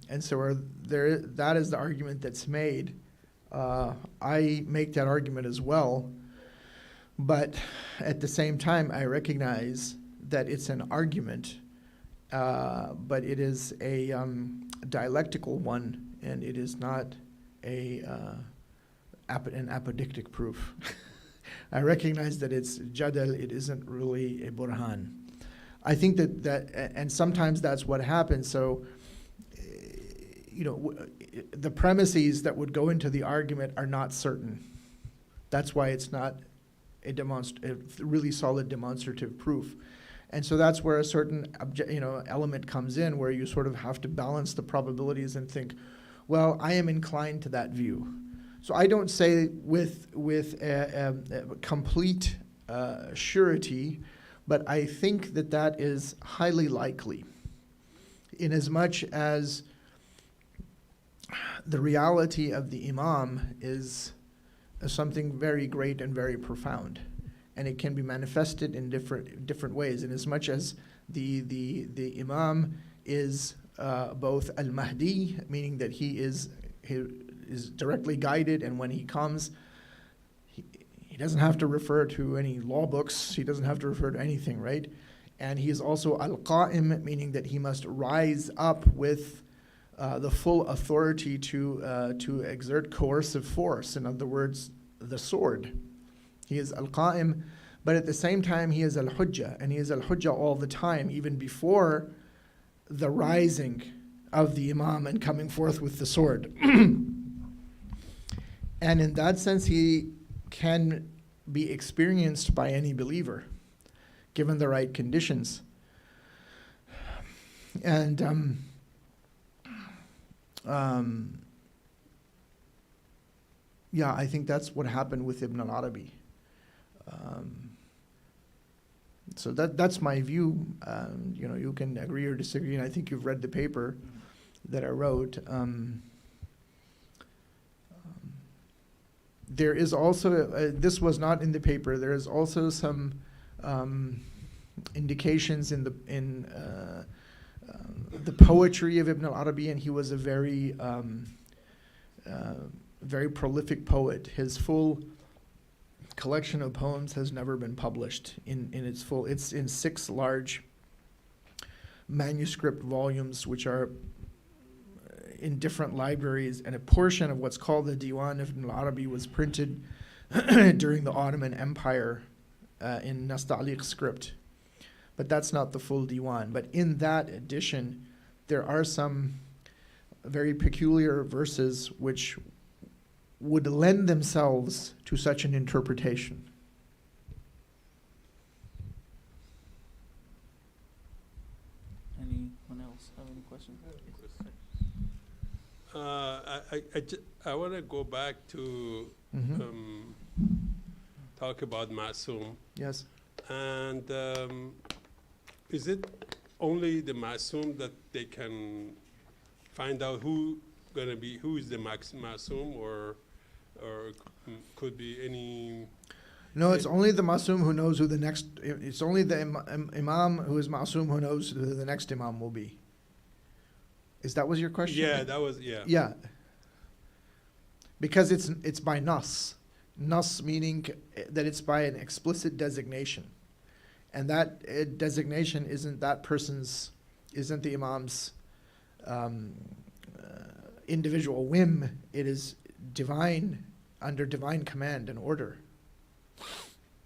And so that is the argument that's made. I make that argument as well, but at the same time, I recognize that it's an argument, but it is a dialectical one, and it is not an apodictic proof. I recognize that it's jadal, it isn't really a burhan. I think that and sometimes that's what happens. So, the premises that would go into the argument are not certain. That's why it's not a really solid demonstrative proof. And so that's where a certain element comes in, where you sort of have to balance the probabilities and think, well, I am inclined to that view. So I don't say with a complete surety, but I think that is highly likely, in as much as the reality of the Imam is something very great and very profound, and it can be manifested in different ways. In as much as the Imam is both al-Mahdi, meaning that he is directly guided, and when he comes, he doesn't have to refer to any law books, he doesn't have to refer to anything, right? And he is also al-Qa'im, meaning that he must rise up with the full authority to exert coercive force. In other words, the sword. He is al-Qa'im, but at the same time he is al-Hujjah, and he is al-Hujjah all the time, even before the rising of the Imam and coming forth with the sword. And in that sense, he can be experienced by any believer, given the right conditions. And yeah, I think that's what happened with Ibn al-Arabi. So that's my view. You can agree or disagree, and I think you've read the paper that I wrote. There is also, this was not in the paper, there is also some indications in the poetry of Ibn al-Arabi, and he was a very prolific poet. His full collection of poems has never been published in its full. It's in 6 large manuscript volumes, which are in different libraries, and a portion of what's called the Diwan of Ibn al-Arabi was printed during the Ottoman Empire in Nasta'liq script. but that's not the full diwan. But in that edition, there are some very peculiar verses which would lend themselves to such an interpretation. Anyone else have any questions? I want to go back to talk about Ma'soom. Yes. And is it only the Ma'soom that they can find out who is the Ma'soom, or could be any? No, it's only the Ma'soom who knows who the next. It's only the Imam who is Ma'soom who knows who the next Imam will be. Is that was your question? Yeah, that was, yeah. Yeah. Because it's by nas. Nas meaning that it's by an explicit designation. And that designation isn't the Imam's individual whim. It is divine, under divine command and order.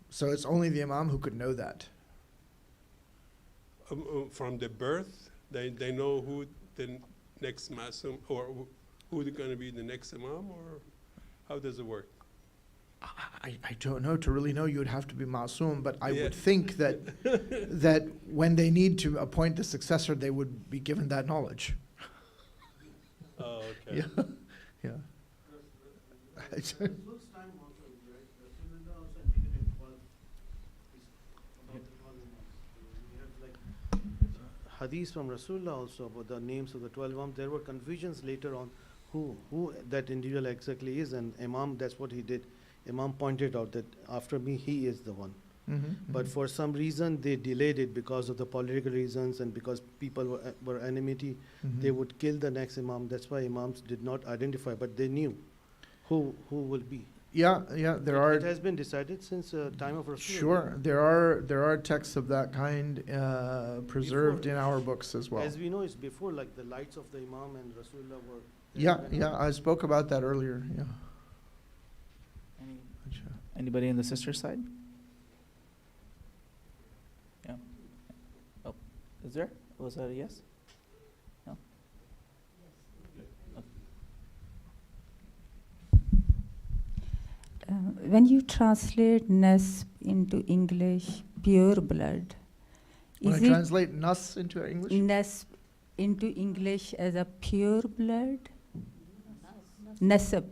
So it's only the Imam who could know that. From the birth, they know who the next Ma'soom, or who's going to be the next Imam, or how does it work? I don't know. To really know, you would have to be Ma'soom, but I Yeah. would think that that when they need to appoint the successor, they would be given that knowledge. Oh, okay. Yeah. Yeah. Hadith from Rasulullah also about the names of the 12 Imams. There were confusions later on who that individual exactly is, and Imam, that's what he did. Imam pointed out that after me, he is the one. But for some reason, they delayed it because of the political reasons and because people were enmity. They would kill the next Imam. That's why Imams did not identify, but they knew who will be. Yeah, there are. It has been decided since time of Rasulullah. Sure, there are texts of that kind preserved in our books as well. As we know, it's before, like the lights of the Imam and Rasulullah were. Yeah, I spoke about that earlier. Yeah. Anybody in the sister side? Yeah. Oh, is there? Was that a yes? No? When you translate nasb into English, pure blood, When I is it translate nas into English? nasb into English as a pure blood? Nasab.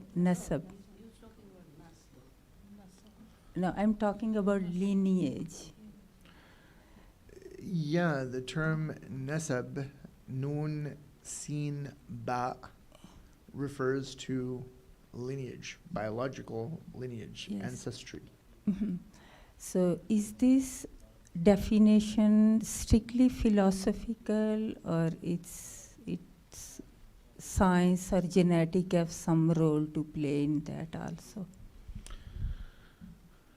No, I'm talking about lineage. Yeah, the term nasab, nun, sin, ba, refers to lineage, biological lineage, Yes. ancestry. So is this definition strictly philosophical, or it's science or genetic have some role to play in that also?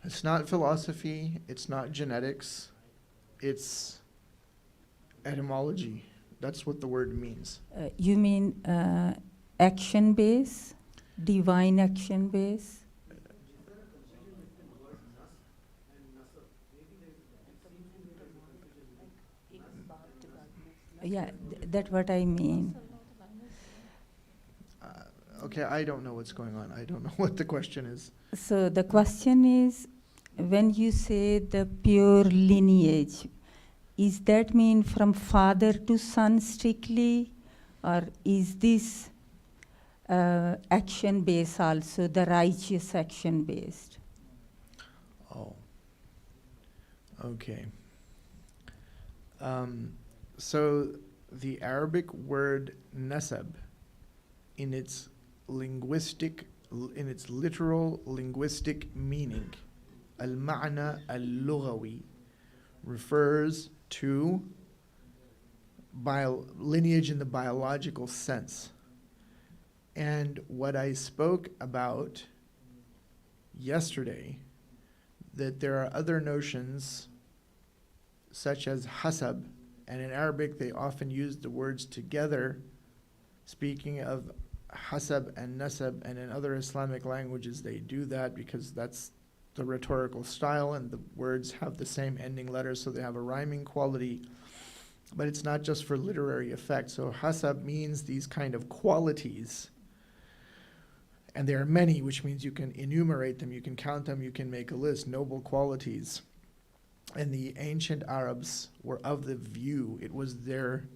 It's not philosophy, it's not genetics, it's etymology. That's what the word means. You mean action base, divine action base? Yeah, that's what I mean. Okay, I don't know what's going on. I don't know what the question is. So the question is, when you say the pure lineage, is that mean from father to son strictly, or is this action based also, the righteous action based? Oh. Okay. So the Arabic word nasab, in its literal linguistic meaning, al-ma'na al-lughawi, refers to lineage in the biological sense. And what I spoke about yesterday, that there are other notions such as hasab, and in Arabic they often use the words together, speaking of hasab and nasab, and in other Islamic languages they do that because that's the rhetorical style, and the words have the same ending letters, so they have a rhyming quality. But it's not just for literary effect. So hasab means these kind of qualities. And there are many, which means you can enumerate them, you can count them, you can make a list, noble qualities. And the ancient Arabs were of the view, it was their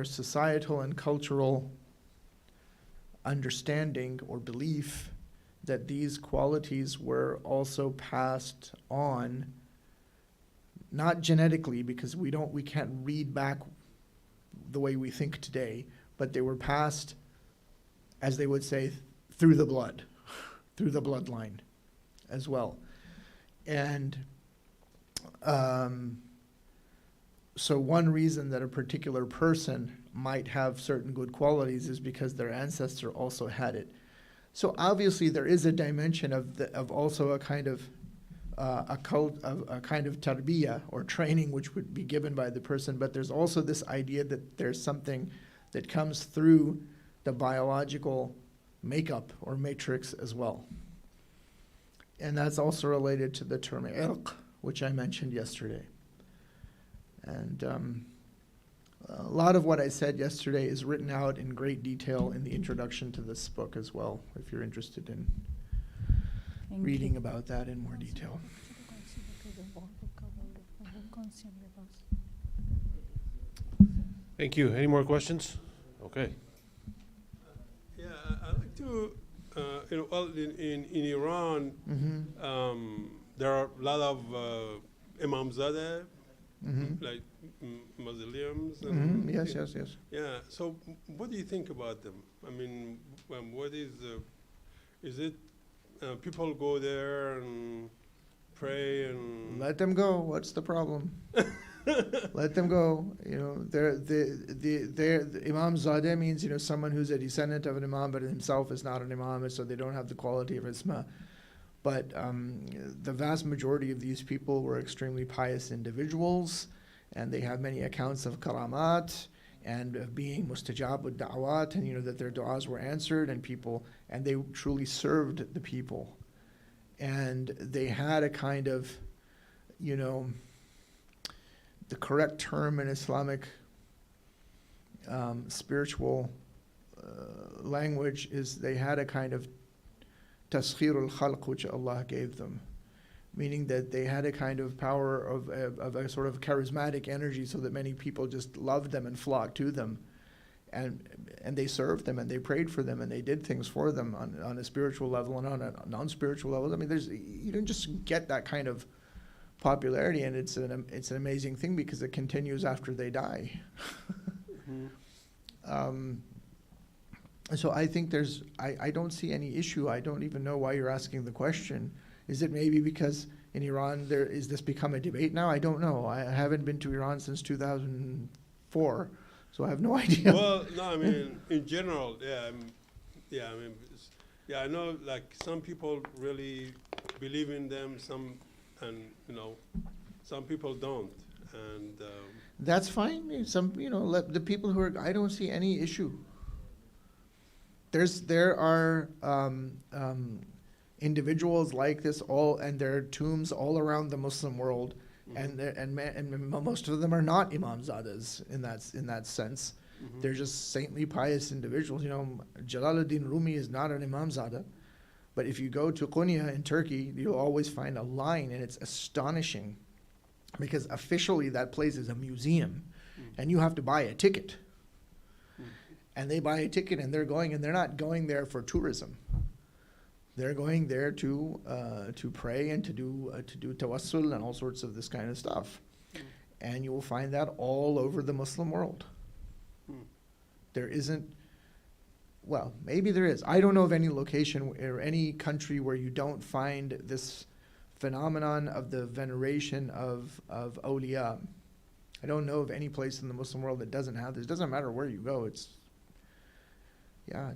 societal and cultural understanding or belief that these qualities were also passed on, not genetically, because we can't read back the way we think today, but they were passed, as they would say, through the blood, through the bloodline as well. And so one reason that a particular person might have certain good qualities is because their ancestor also had it. So obviously there is a dimension of also a kind of a kind of tarbiyah or training which would be given by the person, but there's also this idea that there's something that comes through the biological makeup or matrix as well. And that's also related to the term irq, which I mentioned yesterday. And a lot of what I said yesterday is written out in great detail in the introduction to this book as well, if you're interested in reading about that in more detail. Thank you. Any more questions? Okay. Yeah, I'd like to, well, in Iran, there are a lot of Imamzadeh, like Muslims. And Yes. Yeah, so what do you think about them? I mean, what is it people go there and pray and... Let them go. What's the problem? Let them go. You know, the Imam Zadeh means, you know, someone who's a descendant of an Imam, but himself is not an Imam, so they don't have the quality of Isma. But the vast majority of these people were extremely pious individuals, and they have many accounts of karamat and of being mustajab with da'wat, and, you know, that their du'as were answered, and they truly served the people. And they had a kind of, you know, the correct term in Islamic spiritual language is they had a kind of taskhirul khalq which Allah gave them, meaning that they had a kind of power of a sort of charismatic energy, so that many people just loved them and flocked to them, and they served them and they prayed for them and they did things for them on a spiritual level and on a non-spiritual level. I mean, you don't just get that kind of popularity, and it's an amazing thing because it continues after they die. So I think I don't see any issue. I don't even know why you're asking the question. Is it maybe because in Iran is this become a debate now? I don't know. I haven't been to Iran since 2004, so I have no idea. Well, no, I mean, in general, I know, like, some people really believe in them, and, you know, some people don't, and That's fine. Some, you know, let the people who are, I don't see any issue. There are individuals like this and there are tombs all around the Muslim world, and most of them are not Imamzadehs in that sense. They're just saintly, pious individuals. You know, Jalaluddin Rumi is not an Imamzadah, but if you go to Konya in Turkey, you'll always find a line, and it's astonishing, because officially that place is a museum, and you have to buy a ticket. And they buy a ticket, and they're not going there for tourism. They're going there to pray and to do tawassul and all sorts of this kind of stuff. And you will find that all over the Muslim world. There isn't, well, maybe there is. I don't know of any location or any country where you don't find this phenomenon of the veneration of awliya. I don't know of any place in the Muslim world that doesn't have this. It doesn't matter where you go.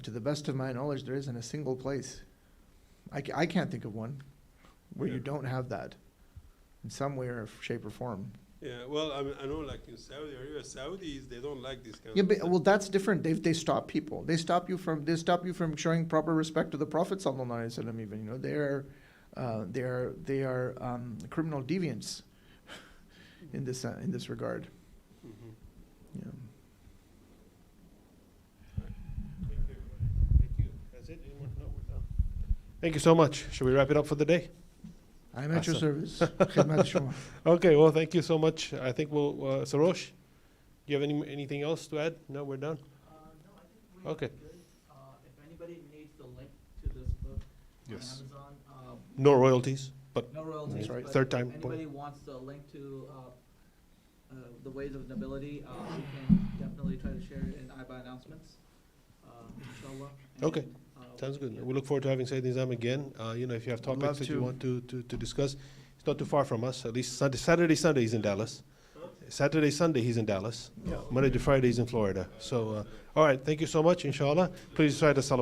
To the best of my knowledge, there isn't a single place. I can't think of one where you don't have that in some way or shape or form. Yeah, well, I mean, I know like in Saudi Arabia, Saudis, they don't like this kind Yeah, of but, stuff. well, that's different. They stop people. They stop you from showing proper respect to the Prophet sallallahu alaihi wasallam. Even, you know, they are criminal deviants in this regard. Mhm. Yeah. Thank you. That's it? Anyone? No, we're done. Thank you so much. Should we wrap it up for the day? I'm at your Awesome. service. Khidmat shuma. Okay, well, thank you so much. I think we'll, Sarosh, do you have anything else to add? No, we're done? No, I think we're Okay. good. If anybody needs the link to this book on Yes. Amazon, No royalties, but no royalties. That's right. but Third time if point. anybody wants the link to the ways of nobility, we can definitely try to share it in IABA announcements, inshallah. And, Okay. Sounds good. yeah. We look forward to having Sayyid Nizam again. You know, if you have Love topics that you to. want to discuss, it's not too far from us. At least Saturday, Sunday he's in Dallas. Saturday, Sunday he's in Dallas. Yeah. Monday to Friday he's in Florida. So, all right. Thank you so much. Inshallah. Please try to salawat.